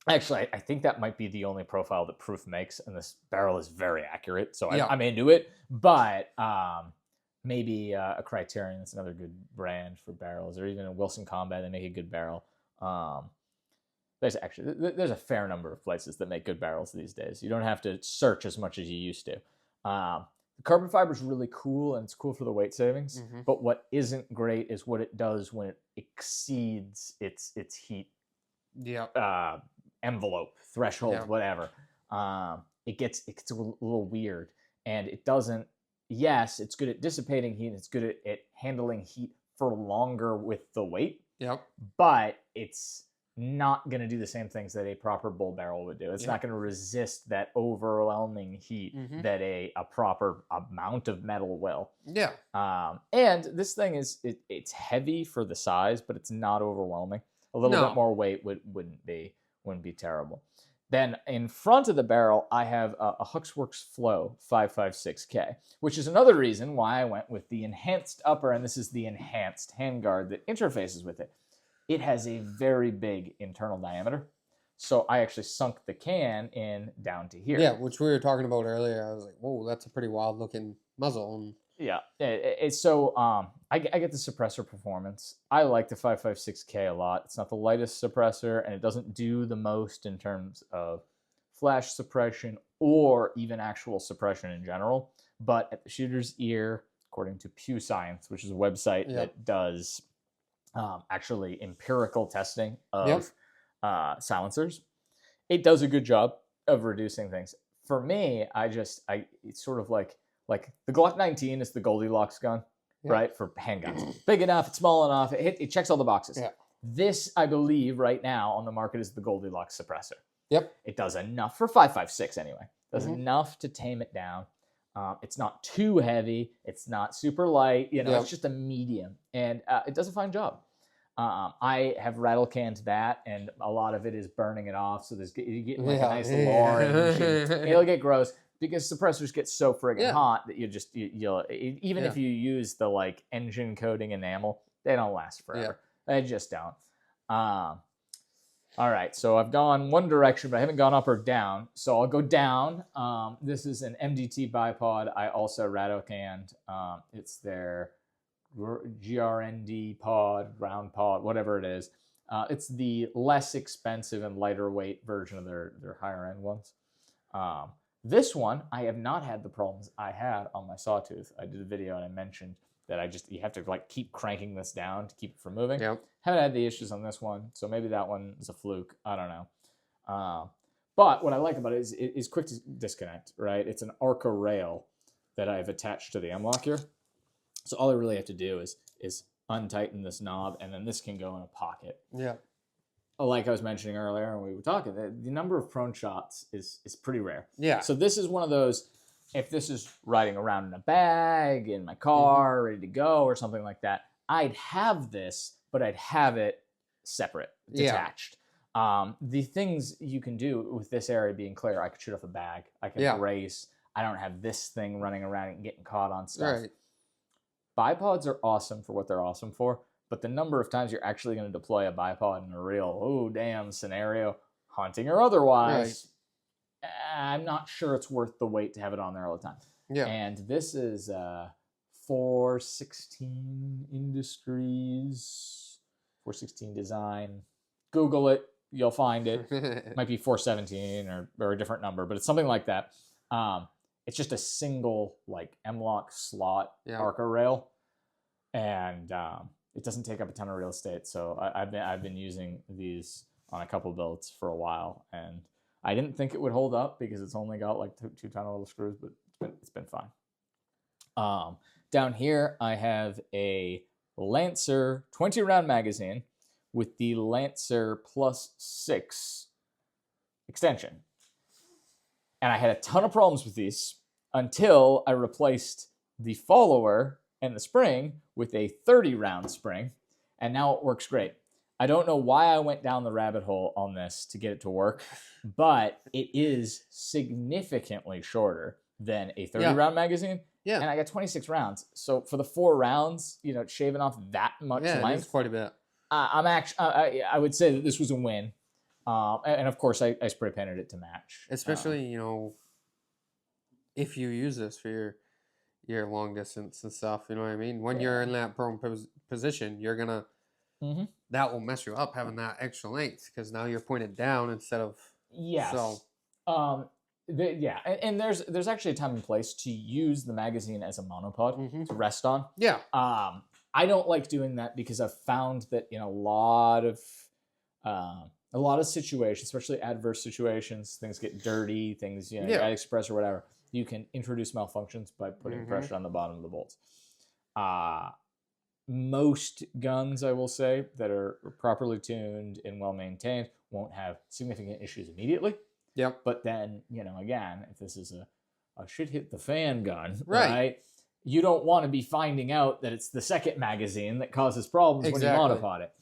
A: Actually, I think that might be the only profile that Proof makes, and this barrel is very accurate, so
B: Yeah.
A: I'm into it. But maybe a Criterion is another good brand for barrels, or even a Wilson Combat, they make a good barrel. There's a fair number of places that make good barrels these days. You don't have to search as much as you used to. The carbon fiber is really cool, and it's cool for the weight savings.
B: Mm-hmm.
A: But what isn't great is what it does when it exceeds its heat envelope, threshold, whatever. It gets a little weird, and it doesn't. Yes, it's good at dissipating heat, and it's good at handling heat for longer with the weight.
B: Yep.
A: But it's not going to do the same things that a proper bull barrel would do. It's not going to resist that overwhelming heat that a proper amount of metal will.
B: Yeah.
A: And this thing it's heavy for the size, but it's not overwhelming. A little bit more weight wouldn't be terrible. Then in front of the barrel, I have a Huxworks Flow 556K, which is another reason why I went with the enhanced upper, and this is the enhanced handguard that interfaces with it. It has a very big internal diameter, so I actually sunk the can in down to here.
B: Yeah, which we were talking about earlier. I was like, whoa, that's a pretty wild looking muzzle.
A: Yeah, so I get the suppressor performance. I like the 556K a lot. It's not the lightest suppressor, and it doesn't do the most in terms of flash suppression or even actual suppression in general. But at the shooter's ear, according to Pew Science, which is a website that does actually empirical testing of silencers, it does a good job of reducing things. For me, it's sort of like the Glock 19 is the Goldilocks gun, right? For handguns. Big enough, it's small enough, it checks all the boxes.
B: Yeah.
A: This, I believe, right now on the market is the Goldilocks suppressor.
B: Yep.
A: It does enough for 5.56 anyway. It does enough to tame it down. It's not too heavy. It's not super light. It's just a medium, and it does a fine job. I have rattle canned that, and a lot of it is burning it off. So you get like a nice orange. It'll get gross because suppressors get so friggin' hot that you'll even if you use the like engine coating enamel, they don't last forever. They just don't. All right, so I've gone one direction, but I haven't gone up or down. So I'll go down. This is an MDT bipod. I also rattle canned. It's their GRND pod, round pod, whatever it is. It's the less expensive and lighter weight version of their higher end ones. This one, I have not had the problems I had on my Sawtooth. I did a video and I mentioned that you have to like keep cranking this down to keep it from moving.
B: Yep.
A: Haven't had the issues on this one, so maybe that one is a fluke. I don't know. But what I like about it is quick to disconnect, right? It's an Arca rail that I've attached to the M-Lock here. So all I really have to do is untighten this knob, and then this can go in a pocket.
B: Yeah.
A: Like I was mentioning earlier when we were talking, the number of prone shots is pretty rare.
B: Yeah.
A: So this is one of those, if this is riding around in a bag, in my car, ready to go, or something like that, I'd have this, but I'd have it separate, detached. The things you can do with this area being clear, I could shoot off a bag, I can brace, I don't have this thing running around and getting caught on stuff.
B: Right.
A: Bipods are awesome for what they're awesome for, but the number of times you're actually going to deploy a bipod in a real, scenario, hunting or otherwise, I'm not sure it's worth the wait to have it on there all the time.
B: Yeah.
A: And this is 416 Industries, 416 Design. Google it, you'll find it. It might be 417 or a different number, but it's something like that. It's just a single like M-Lock slot Arca rail, and it doesn't take up a ton of real estate. So I've been using these on a couple builds for a while, and I didn't think it would hold up because it's only got like two tiny little screws, but it's been fine. Down here I have a Lancer 20 round magazine with the Lancer +6 extension. And I had a ton of problems with these until I replaced the follower and the spring with a 30 round spring, and now it works great. I don't know why I went down the rabbit hole on this to get it to work, but it is significantly shorter than a 30 round magazine. Yeah. And I got 26 rounds. So for the 4 rounds, shaving off that much length.
B: That's quite a bit.
A: I would say that this was a win. And of course, I spray painted it to match.
B: Especially, if you use this for your long distance and stuff, you know what I mean? When you're in that prone position, you're gonna
A: Mm-hmm.
B: that will mess you up having that extra length because now you're pointed down instead of
A: Yes.
B: so.
A: Yeah, and there's actually a time and place to use the magazine as a monopod to rest on.
B: Yeah.
A: I don't like doing that because I've found that in a lot of situations, especially adverse situations, things get dirty, things get express or whatever. You can introduce malfunctions by putting pressure on the bottom of the bolts. Most guns, I will say, that are properly tuned and well maintained won't have significant issues immediately.
B: Yep.
A: But then, again, if this is a shit hit the fan gun, right? You don't want to be finding out that it's the second magazine that causes problems when you monopod it.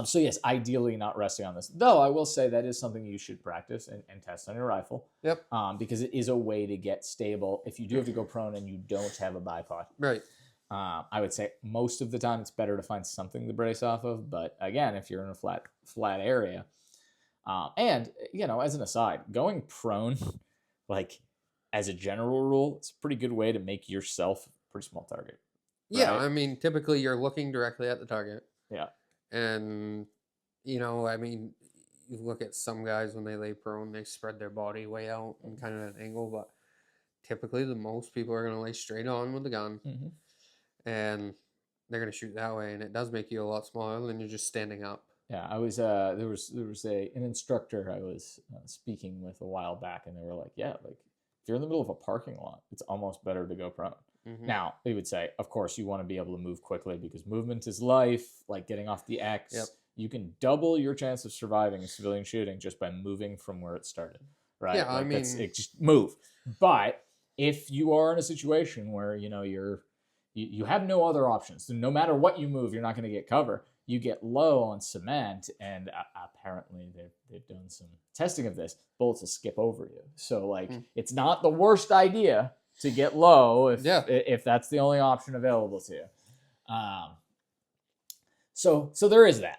A: So yes, ideally not resting on this. Though I will say that is something you should practice and test on your rifle.
B: Yep.
A: Because it is a way to get stable if you do have to go prone and you don't have a bipod.
B: Right.
A: I would say most of the time it's better to find something to brace off of. But again, if you're in a flat area, and as an aside, going prone, like as a general rule, it's a pretty good way to make yourself a pretty small target. Right?
B: Yeah, I mean, typically you're looking directly at the target.
A: Yeah.
B: And, I mean, you look at some guys when they lay prone, they spread their body way out and kind of at an angle, but typically the most people are going to lay straight on with the gun. Mm-hmm. And they're going to shoot that way, and it does make you a lot smaller than you're just standing up.
A: Yeah, I was there was an instructor I was speaking with a while back, and they were like, yeah, like if you're in the middle of a parking lot, it's almost better to go prone. Mm-hmm. Now, they would say, of course, you want to be able to move quickly because movement is life, like getting off the X. Yep. You can double your chance of surviving a civilian shooting just by moving from where it started, right?
B: Yeah,
A: like just move. But if you are in a situation where, you have no other options, so no matter what you move, you're not going to get cover. You get low on cement, and apparently they've done some testing of this. Bullets will skip over you. So, it's not the worst idea to get low if that's the only option available to you. So there is that.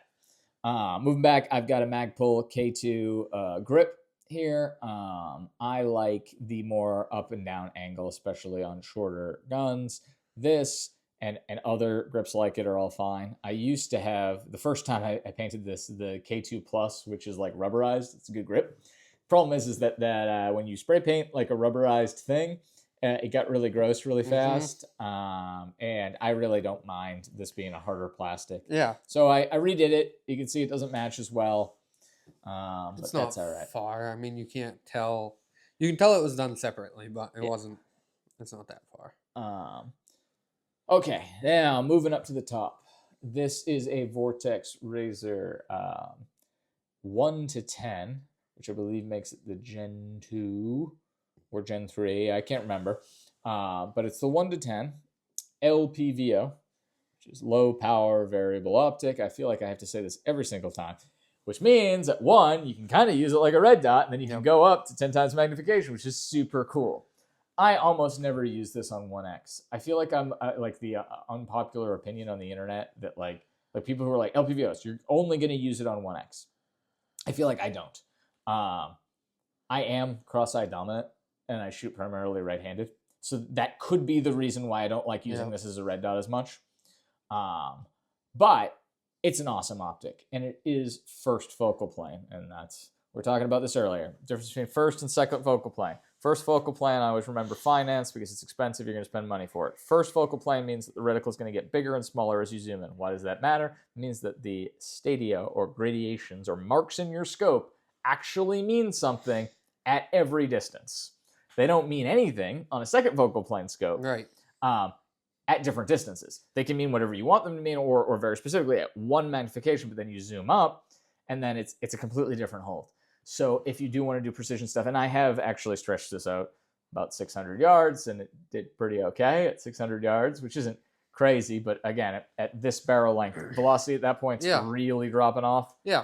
A: Moving back, I've got a Magpul K2 grip here. I like the more up and down angle, especially on shorter guns. This and other grips like it are all fine. I used to have, the first time I painted this, the K2 Plus, which is like rubberized. It's a good grip. Problem is that when you spray paint like a rubberized thing, it got really gross really fast. And I really don't mind this being a harder plastic.
B: Yeah.
A: So I redid it. You can see it doesn't match as well. But
B: it's
A: that's
B: not
A: all right.
B: far. I mean, you can't tell. You can tell it was done separately, but it wasn't. It's not that far.
A: Okay, now moving up to the top. This is a Vortex Razor 1 to 10, which I believe makes it the Gen 2 or Gen 3. I can't remember. But it's the 1 to 10 LPVO, which is low power variable optic. I feel like I have to say this every single time, which means at 1, you can kind of use it like a red dot, and then you can go up to 10 times magnification, which is super cool. I almost never use this on 1X. I feel like I'm like the unpopular opinion on the internet that like people who are like LPVOs, you're only going to use it on 1X. I feel like I don't. I am cross-eye dominant, and I shoot primarily right-handed. So that could be the reason why I don't like using this as a red dot as much. But it's an awesome optic, and it is first focal plane, and we were talking about this earlier. Difference between first and second focal plane. First focal plane, I always remember finance because it's expensive. You're going to spend money for it. First focal plane means that the reticle is going to get bigger and smaller as you zoom in. Why does that matter? It means that the stadia or gradations or marks in your scope actually mean something at every distance. They don't mean anything on a second focal plane scope.
B: Right.
A: At different distances. They can mean whatever you want them to mean, or very specifically at one magnification, but then you zoom up, and then it's a completely different hold. So if you do want to do precision stuff, and I have actually stretched this out about 600 yards, and it did pretty okay at 600 yards, which isn't crazy, but again, at this barrel length, velocity at that point is really dropping off.
B: Yeah.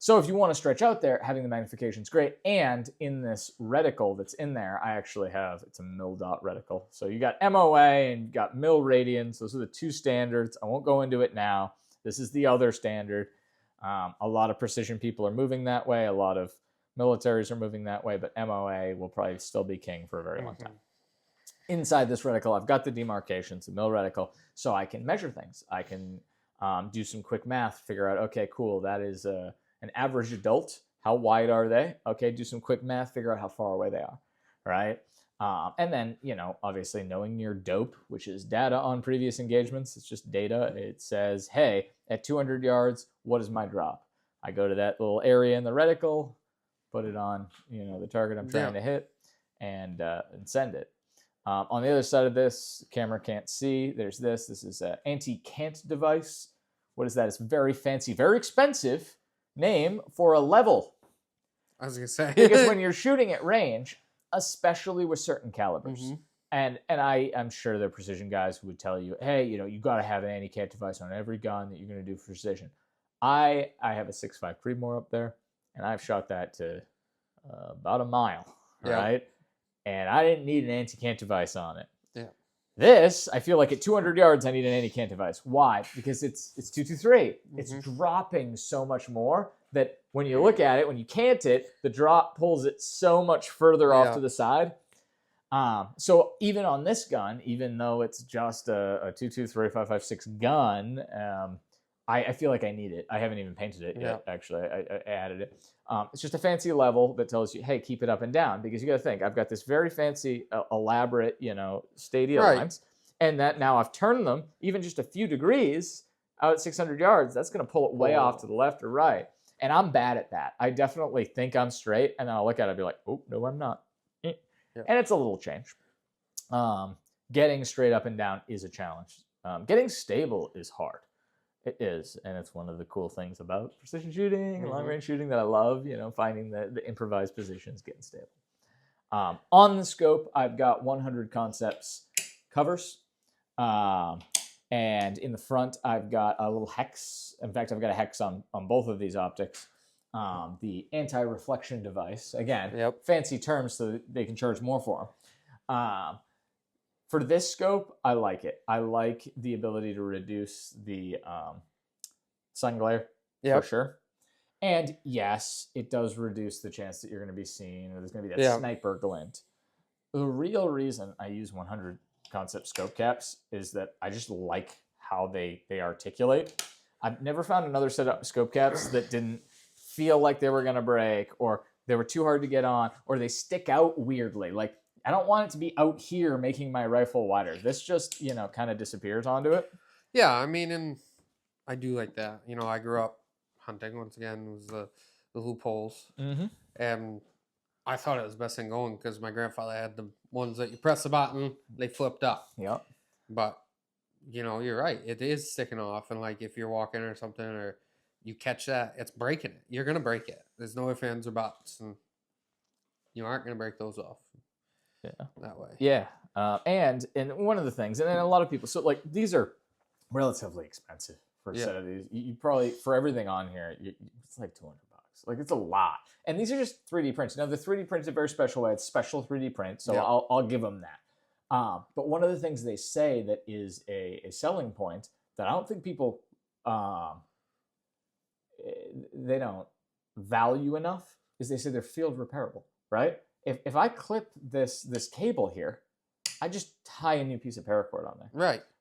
A: So if you want to stretch out there, having the magnification is great. And in this reticle that's in there, I actually have, it's a mil dot reticle. So you got MOA and you got mil radians. Those are the two standards. I won't go into it now. This is the other standard. A lot of precision people are moving that way. A lot of militaries are moving that way, but MOA will probably still be king for a very long time. Inside this reticle, I've got the demarcations, the mill reticle, so I can measure things. I can do some quick math, figure out, okay, cool, that is an average adult. How wide are they? Okay, do some quick math, figure out how far away they are, right? And then, obviously knowing your dope, which is data on previous engagements, it's just data. It says, hey, at 200 yards, what is my drop? I go to that little area in the reticle, put it on, the target I'm trying to hit, and send it. On the other side of this, camera can't see. There's this. This is an anti-cant device. What is that? It's very fancy, very expensive name for a level.
B: I was gonna say
A: because when you're shooting at range, especially with certain calibers, and I'm sure there are precision guys who would tell you, hey, you got to have an anti-cant device on every gun that you're going to do for precision. I have a 6.5 Creedmoor up there, and I've shot that to about a mile, right? And I didn't need an anti-cant device on it.
B: Yeah.
A: This, I feel like at 200 yards, I need an anti-cant device. Why? Because it's 223. It's dropping so much more that when you look at it, when you cant it, the drop pulls it so much further off to the side. So even on this gun, even though it's just a 223 5.56 gun, I feel like I need it. I haven't even painted it yet, actually. I added it. It's just a fancy level that tells you, hey, keep it up and down. Because you got to think, I've got this very fancy, elaborate, stadia lines. And that now I've turned them even just a few degrees out at 600 yards. That's going to pull it way off to the left or right. And I'm bad at that. I definitely think I'm straight. And then I'll look at it and be like, oh, no, I'm not. And it's a little change. Getting straight up and down is a challenge. Getting stable is hard. It is, and it's one of the cool things about precision shooting, long-range shooting that I love, finding the improvised positions, getting stable. On the scope, I've got 100 Concepts covers, and in the front, I've got a little hex. In fact, I've got a hex on both of these optics. The anti-reflection device, again, fancy terms so that they can charge more for them. For this scope, I like it. I like the ability to reduce the sun glare, for sure. And yes, it does reduce the chance that you're going to be seen, or there's going to be that sniper glint. The real reason I use 100 Concept scope caps is that I just like how they articulate. I've never found another set of scope caps that didn't feel like they were going to break, or they were too hard to get on, or they stick out weirdly. Like, I don't want it to be out here making my rifle wider. This just, kind of disappears onto it.
B: Yeah, I mean, and I do like that. I grew up hunting, once again, was the loopholes. And I thought it was the best thing going because my grandfather had the ones that you press the button, they flipped up.
A: Yep.
B: But, you're right. It is sticking off. And, like, if you're walking or something or you catch that, it's breaking it. You're going to break it. There's no ifs, ands, or buts. And you aren't going to break those off. That way. Yeah. And one of the things, and then a lot of people, so like these are relatively expensive for a set of these. You probably, for everything on here, it's like $200. Like, it's a lot. And these are just 3D prints. Now, the 3D print's a very special way. It's special 3D print, so I'll give them that. But one of the things they say that is a selling point that I don't think people, they don't value enough is they say they're field repairable, right? If I clip this cable here, I just tie a new piece of paracord on there.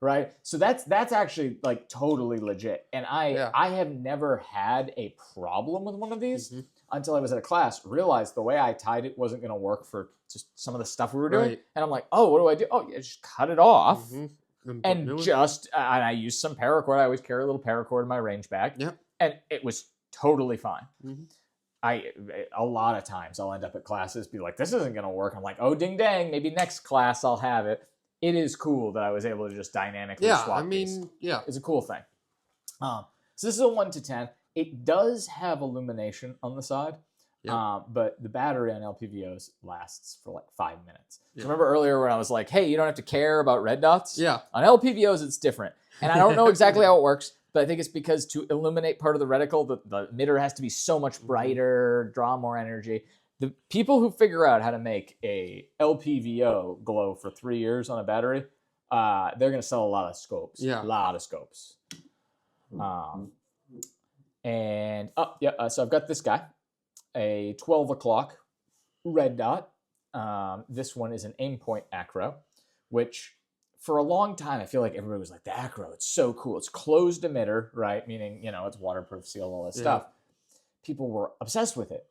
B: Right. So that's actually like totally legit. And I have never had a problem with one of these until I was at a class, realized the way I tied it wasn't going to work for just some of the stuff we were doing. And I'm like, oh, what do I do? Oh, yeah, just cut it off. And I use some paracord. I always carry a little paracord in my range bag. And it was totally fine. A lot of times I'll end up at classes, be like, this isn't going to work. I'm like, oh, ding dang, maybe next class I'll have it. It is cool that I was able to just dynamically swap these. It's a cool thing. So this is a 1 to 10. It does have illumination on the side, but the battery on LPVOs lasts for like 5 minutes. So remember earlier when I was like, hey, you don't have to care about red dots? On LPVOs, it's different. And I don't know exactly how it works. But I think it's because to illuminate part of the reticle, the emitter has to be so much brighter, draw more energy. The people who figure out how to make a LPVO glow for 3 years on a battery, they're going to sell a lot of scopes. A lot of scopes.
A: And so I've got this guy, a 12 o'clock red dot. This one is an aim point acro, which for a long time I feel like everybody was like, the acro, it's so cool. It's closed emitter, right? Meaning, it's waterproof, sealed, all that stuff. People were obsessed with it.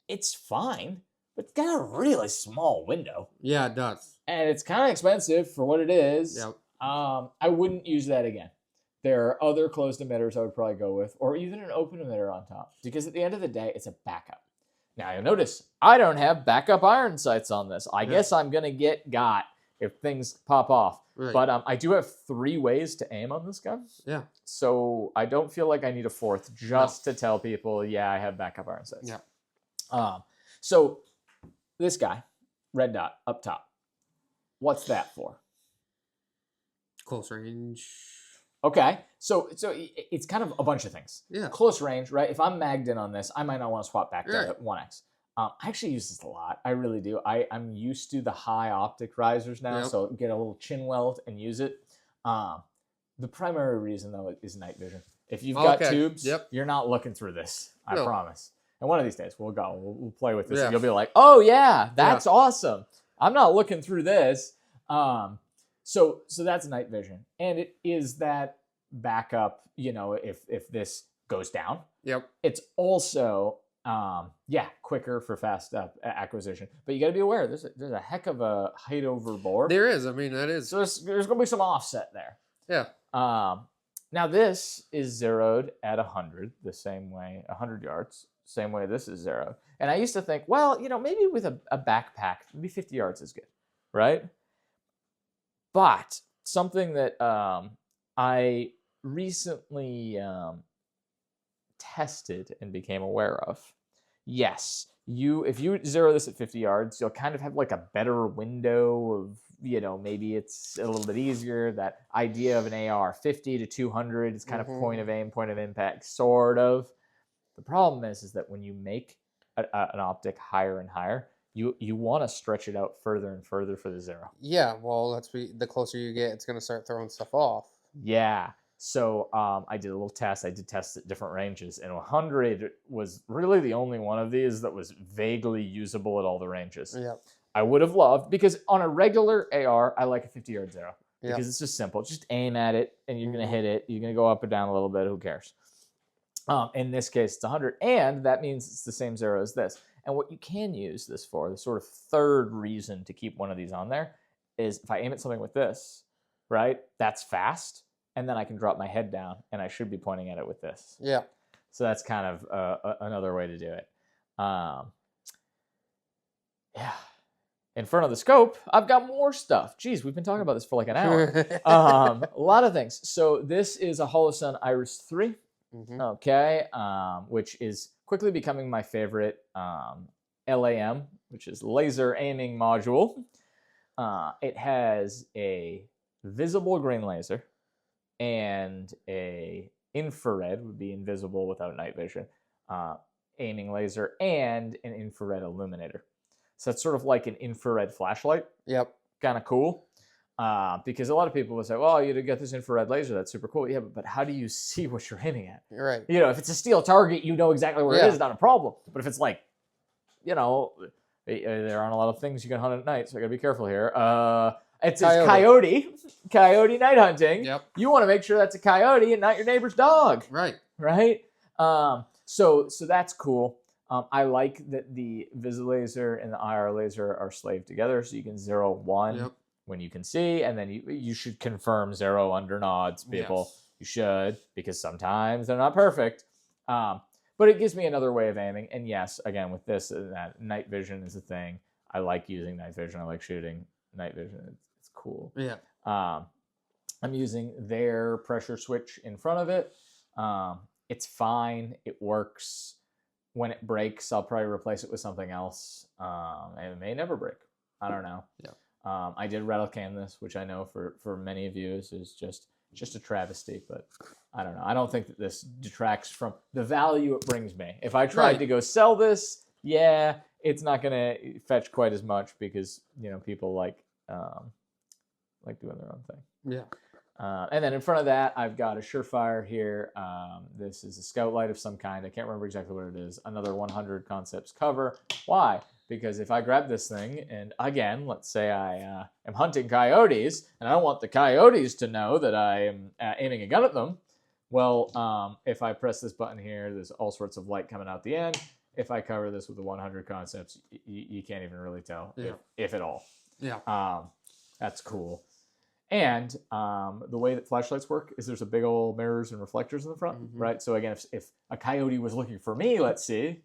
A: It's fine, but it's got a really small window.
B: Yeah, it does.
A: And it's kind of expensive for what it is.
B: Yep.
A: I wouldn't use that again. There are other closed emitters I would probably go with, or even an open emitter on top, because at the end of the day, it's a backup. Now, you'll notice I don't have backup iron sights on this. I guess I'm going to get got if things pop off.
B: Right.
A: But I do have 3 ways to aim on this gun.
B: Yeah.
A: So I don't feel like I need a 4th just to tell people, yeah, I have backup iron sights.
B: Yeah.
A: So this guy, red dot up top, what's that for?
B: Close range.
A: Okay, so it's kind of a bunch of things.
B: Yeah.
A: Close range, right? If I'm magged in on this, I might not want to swap back to 1X. I actually use this a lot. I really do. I'm used to the high optic risers now, so get a little chin weld and use it. The primary reason, though, is night vision. If you've got tubes, you're not looking through this. I promise. And one of these days, we'll go. We'll play with this, and you'll be like, oh, yeah, that's awesome. I'm not looking through this. So that's night vision, and it is that backup. If this goes down, it's also quicker for fast acquisition. But you got to be aware there's a heck of a height over bore.
B: There is. I mean, that is.
A: So there's going to be some offset there.
B: Yeah.
A: Now this is zeroed at 100 the same way, 100 yards, same way this is zeroed. And I used to think, well, maybe with a backpack, maybe 50 yards is good, right? But something that I recently tested and became aware of, yes, if you zero this at 50 yards, you'll kind of have like a better window of, maybe it's a little bit easier. That idea of an AR 50 to 200 is kind of point of aim, point of impact, sort of. The problem is that when you make an optic higher and higher, you want to stretch it out further and further for the zero.
B: Yeah, well, the closer you get, it's going to start throwing stuff off.
A: Yeah. So I did a little test. I did tests at different ranges, and 100 was really the only one of these that was vaguely usable at all the ranges.
B: Yep.
A: I would have loved, because on a regular AR, I like a 50-yard zero, because it's just simple. Just aim at it, and you're going to hit it. You're going to go up and down a little bit. Who cares? In this case, it's 100, and that means it's the same zero as this. And what you can use this for, the sort of third reason to keep one of these on there, is if I aim at something with this, right, that's fast, and then I can drop my head down, and I should be pointing at it with this.
B: Yeah.
A: So that's kind of another way to do it. Yeah. In front of the scope, I've got more stuff. Geez, we've been talking about this for like an hour. A lot of things. So this is a Holosun Iris 3. Okay, which is quickly becoming my favorite LAM, which is laser aiming module. It has a visible green laser and a infrared, would be invisible without night vision, aiming laser, and an infrared illuminator. So it's sort of like an infrared flashlight.
B: Yep.
A: Kind of cool. Because a lot of people will say, well, you get this infrared laser, that's super cool. Yeah, but how do you see what you're aiming at?
B: Right.
A: If it's a steel target, you know exactly where it is, not a problem. But if it's like, there aren't a lot of things you can hunt at night, so I gotta be careful here. It's coyote night hunting.
B: Yep.
A: You want to make sure that's a coyote and not your neighbor's dog.
B: Right.
A: Right? So that's cool. I like that the visible laser and the IR laser are slaved together, so you can 0-1 when you can see, and then you should confirm 0 under nods, people. Yes. You should, because sometimes they're not perfect. But it gives me another way of aiming. And yes, again, with this, night vision is a thing. I like using night vision. I like shooting night vision. It's cool.
B: Yeah.
A: I'm using their pressure switch in front of it. It's fine. It works. When it breaks, I'll probably replace it with something else. And it may never break. I don't know.
B: Yeah.
A: I did rattle cam this, which I know for many of you is just a travesty, but I don't know. I don't think that this detracts from the value it brings me. If I tried to go sell this, it's not going to fetch quite as much because, people like doing their own thing.
B: Yeah.
A: And then in front of that, I've got a Surefire here. This is a scout light of some kind. I can't remember exactly what it is. Another 100 Concepts cover. Why? Because if I grab this thing, and again, let's say I am hunting coyotes, and I don't want the coyotes to know that I am aiming a gun at them, well, if I press this button here, there's all sorts of light coming out the end. If I cover this with the 100 Concepts, you can't even really tell, if at all.
B: Yeah.
A: That's cool. And the way that flashlights work is there's a big old mirrors and reflectors in the front, right? So again, if a coyote was looking for me, let's see,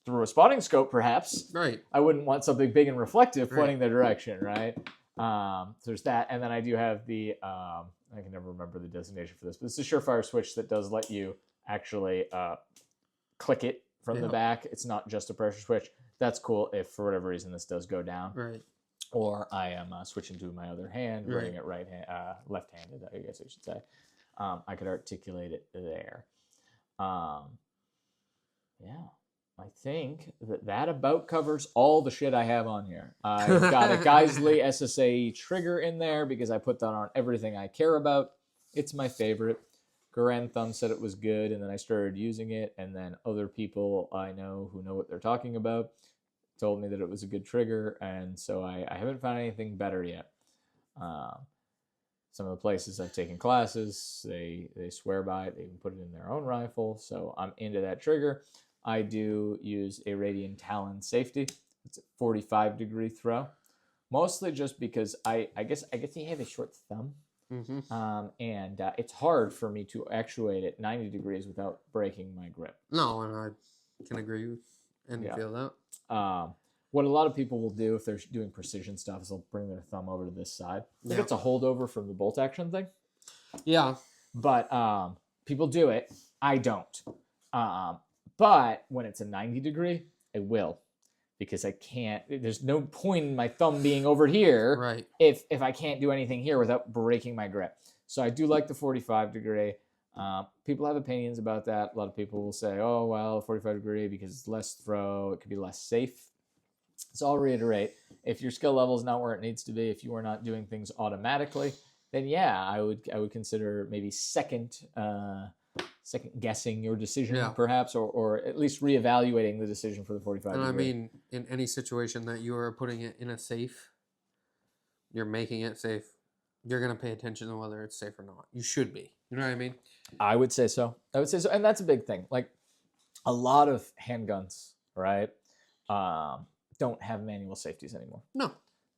A: through a spotting scope, perhaps,
B: right,
A: I wouldn't want something big and reflective pointing their direction, right? There's that, and then I do have the I can never remember the designation for this, but it's a Surefire switch that does let you actually click it from the back. It's not just a pressure switch. That's cool if for whatever reason this does go down.
B: Right.
A: Or I am switching to my other hand, running it left-handed, I guess I should say. I could articulate it there. Yeah, I think that about covers all the shit I have on here. I've got a Geisley SSA trigger in there because I put that on everything I care about. It's my favorite. Goran Thumb said it was good, and then I started using it, and then other people I know who know what they're talking about told me that it was a good trigger, and so I haven't found anything better yet. Some of the places I've taken classes, they swear by it. They even put it in their own rifle, so I'm into that trigger. I do use a Radian Talon safety. It's a 45-degree throw, mostly just because I guess you have a short thumb, and it's hard for me to actuate at 90 degrees without breaking my grip.
B: No, and I can agree with and feel that.
A: What a lot of people will do if they're doing precision stuff is they'll bring their thumb over to this side. If it's a holdover from the bolt action thing.
B: Yeah.
A: But people do it. I don't. But when it's a 90 degree, I will. Because I can't, there's no point in my thumb being over here if I can't do anything here without breaking my grip. So I do like the 45 degree. People have opinions about that. A lot of people will say, oh, well, 45 degree because it's less throw. It could be less safe. So I'll reiterate, if your skill level is not where it needs to be, if you are not doing things automatically, then yeah, I would consider maybe second guessing your decision, perhaps, or at least reevaluating the decision for the 45 degree.
B: And I mean, in any situation that you are putting it in a safe, you're making it safe, you're going to pay attention to whether it's safe or not. You should be. You know what I mean?
A: I would say so. And that's a big thing. Like, a lot of handguns, right, don't have manual safeties anymore.
B: No.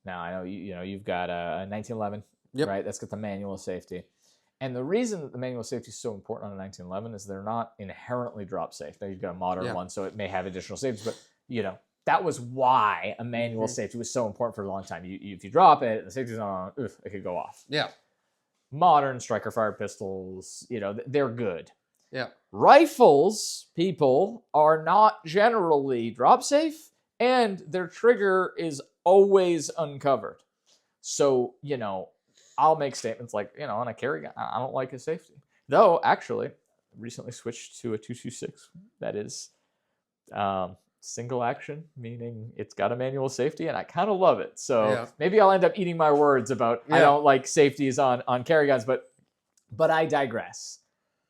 A: Now, I know you've got a 1911, right? That's got the manual safety. And the reason that the manual safety is so important on a 1911 is they're not inherently drop safe. Now, you've got a modern one, so it may have additional safeties, but, that was why a manual safety was so important for a long time. If you drop it, the safety's on, it could go off.
B: Yeah.
A: Modern striker-fired pistols, they're good.
B: Yeah.
A: Rifles, people, are not generally drop safe, and their trigger is always uncovered. So, I'll make statements like, on a carry gun, I don't like a safety. Though, actually, recently switched to a 226. That is single action, meaning it's got a manual safety, and I kind of love it. So maybe I'll end up eating my words about I don't like safeties on carry guns, but I digress.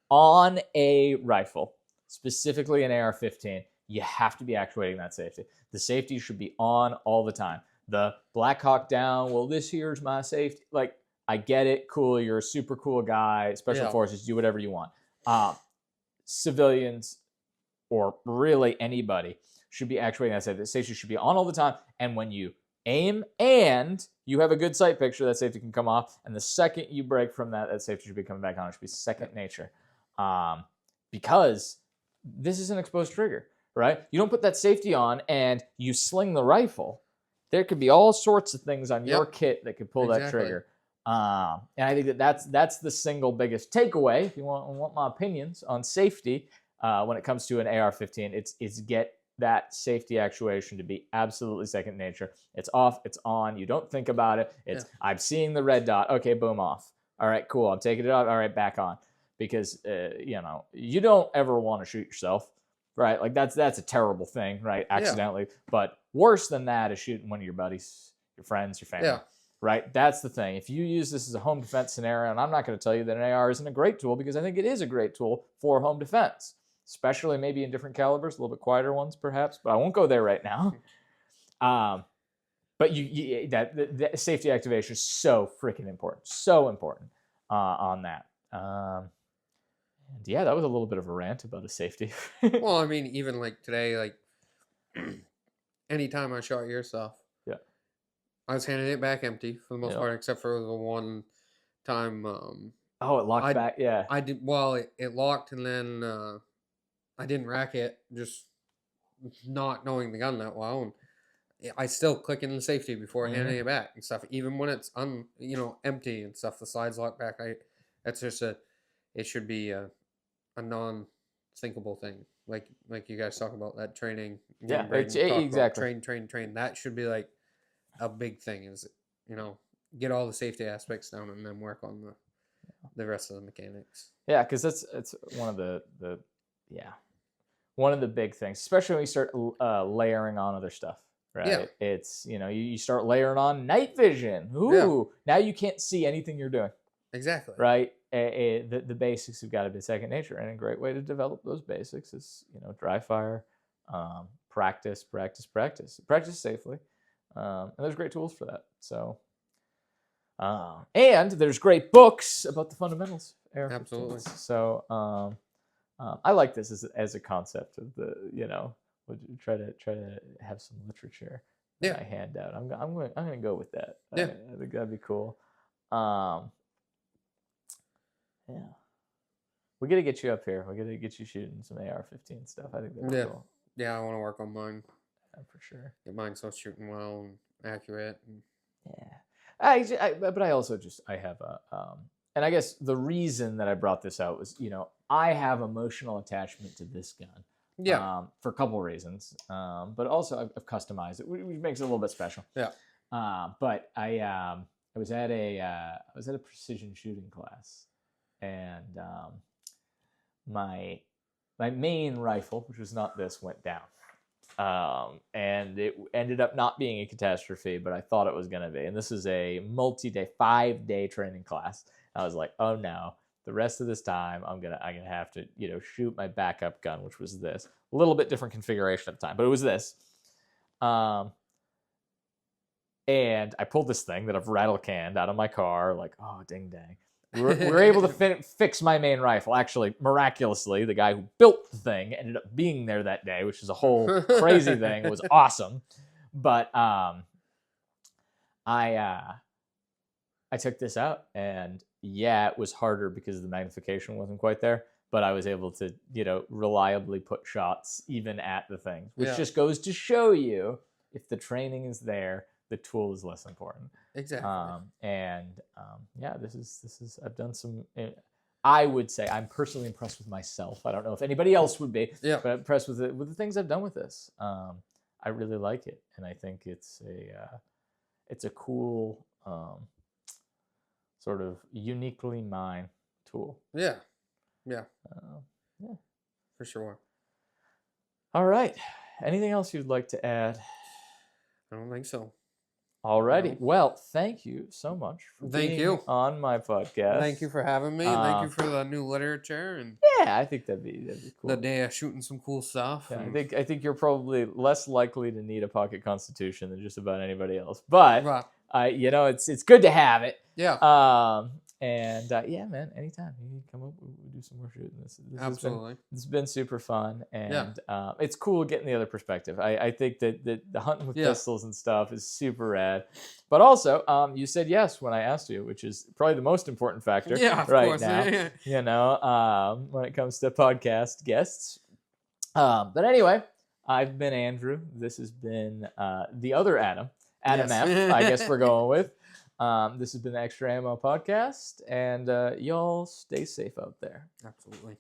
A: On a rifle, specifically an AR-15, you have to be actuating that safety. The safety should be on all the time. The Black Hawk down, well, this here's my safety. Like, I get it, cool, you're a super cool guy, special forces, do whatever you want. Civilians, or really anybody, should be actuating that safety. The safety should be on all the time, and when you aim and you have a good sight picture, that safety can come off, and the second you break from that, that safety should be coming back on. It should be second nature. Because this is an exposed trigger, right? You don't put that safety on and you sling the rifle. There could be all sorts of things on your kit that could pull that trigger. And I think that's the single biggest takeaway. If you want my opinions on safety when it comes to an AR-15, it's get that safety actuation to be absolutely second nature. It's off, it's on. You don't think about it. It's I'm seeing the red dot. Okay, boom, off. All right, cool. I'm taking it off. All right, back on. Because you don't ever want to shoot yourself, right? Like that's a terrible thing, right? Accidentally. But worse than that is shooting one of your buddies, your friends, your family. right? That's the thing. If you use this as a home defense scenario, and I'm not going to tell you that an AR isn't a great tool, because I think it is a great tool for home defense, especially maybe in different calibers, a little bit quieter ones perhaps, but I won't go there right now. But that safety activation is so freaking important, so important on that. And yeah, that was a little bit of a rant about a safety.
B: Well, I mean, even like today, like anytime I shot your stuff,
A: Yeah.
B: I was handing it back empty for the most
A: Yeah.
B: part, except for the one time.
A: Oh, it locked back. Yeah.
B: I did well. It locked, and then I didn't rack it, just not knowing the gun that well, and I still click in the safety before handing it back and stuff. Even when it's empty and stuff, the sides lock back. That's just it should be a non-thinkable thing. Like you guys talk about that training.
A: Yeah, exactly.
B: Train. That should be like a big thing. Is get all the safety aspects down and then work on the rest of the mechanics.
A: Yeah, because that's one of the one of the big things, especially when you start layering on other stuff. Right.
B: Yeah.
A: It's, you start layering on night vision. Ooh, now you can't see anything you're doing.
B: Exactly.
A: Right. The basics have got to be second nature. And a great way to develop those basics is, dry fire, practice safely. And there's great tools for that. So, and there's great books about the fundamentals.
B: Absolutely.
A: So, I like this as a concept of the, we'll try to have some literature that I hand out. I'm gonna go with that.
B: Yeah.
A: I think that'd be cool. Yeah, we gotta get you up here. We gotta get you shooting some AR-15 stuff. I think that'd be cool.
B: Yeah, I want to work on mine.
A: Yeah, for sure.
B: Get mine so shooting well and accurate.
A: Yeah, but I also I have a and I guess the reason that I brought this out was I have emotional attachment to this gun.
B: Yeah.
A: For a couple of reasons, but also I've customized it, which makes it a little bit special.
B: Yeah.
A: But I was at a precision shooting class, and my main rifle, which was not this, went down, and it ended up not being a catastrophe, but I thought it was going to be. And this is a 5-day training class. I was like, oh no. The rest of this time, I'm gonna have to shoot my backup gun, which was this. A little bit different configuration at the time, but it was this. And I pulled this thing that I've rattle canned out of my car, like, oh ding dang. We're able to fix my main rifle. Actually, miraculously, the guy who built the thing ended up being there that day, which is a whole crazy thing. It was awesome. But I took this out, and it was harder because the magnification wasn't quite there, but I was able to, reliably put shots even at the thing, which just goes to show you, if the training is there, the tool is less important.
B: Exactly.
A: This is I've done some. I would say I'm personally impressed with myself. I don't know if anybody else would be, but I'm impressed with the things I've done with this. I really like it, and I think it's a cool. Sort of uniquely mine tool.
B: Yeah. For sure.
A: All right. Anything else you'd like to add?
B: I don't think so.
A: Alrighty. Well, thank you so much for being on my podcast.
B: Thank you for having me. Thank you for the new literature, and
A: I think that'd be cool.
B: The day of shooting some cool stuff.
A: Yeah, I think you're probably less likely to need a pocket constitution than just about anybody else. But it's good to have it.
B: Yeah.
A: Man, anytime you can come up, we'll do some more shooting. This
B: Absolutely.
A: It's been super fun, and it's cool getting the other perspective. I think that the hunting with pistols and stuff is super rad. But also, you said yes when I asked you, which is probably the most important factor right now. When it comes to podcast guests. But anyway, I've been Andrew. This has been the other Adam F. I guess we're going with. This has been the ExtraAmo podcast, and y'all stay safe out there.
B: Absolutely.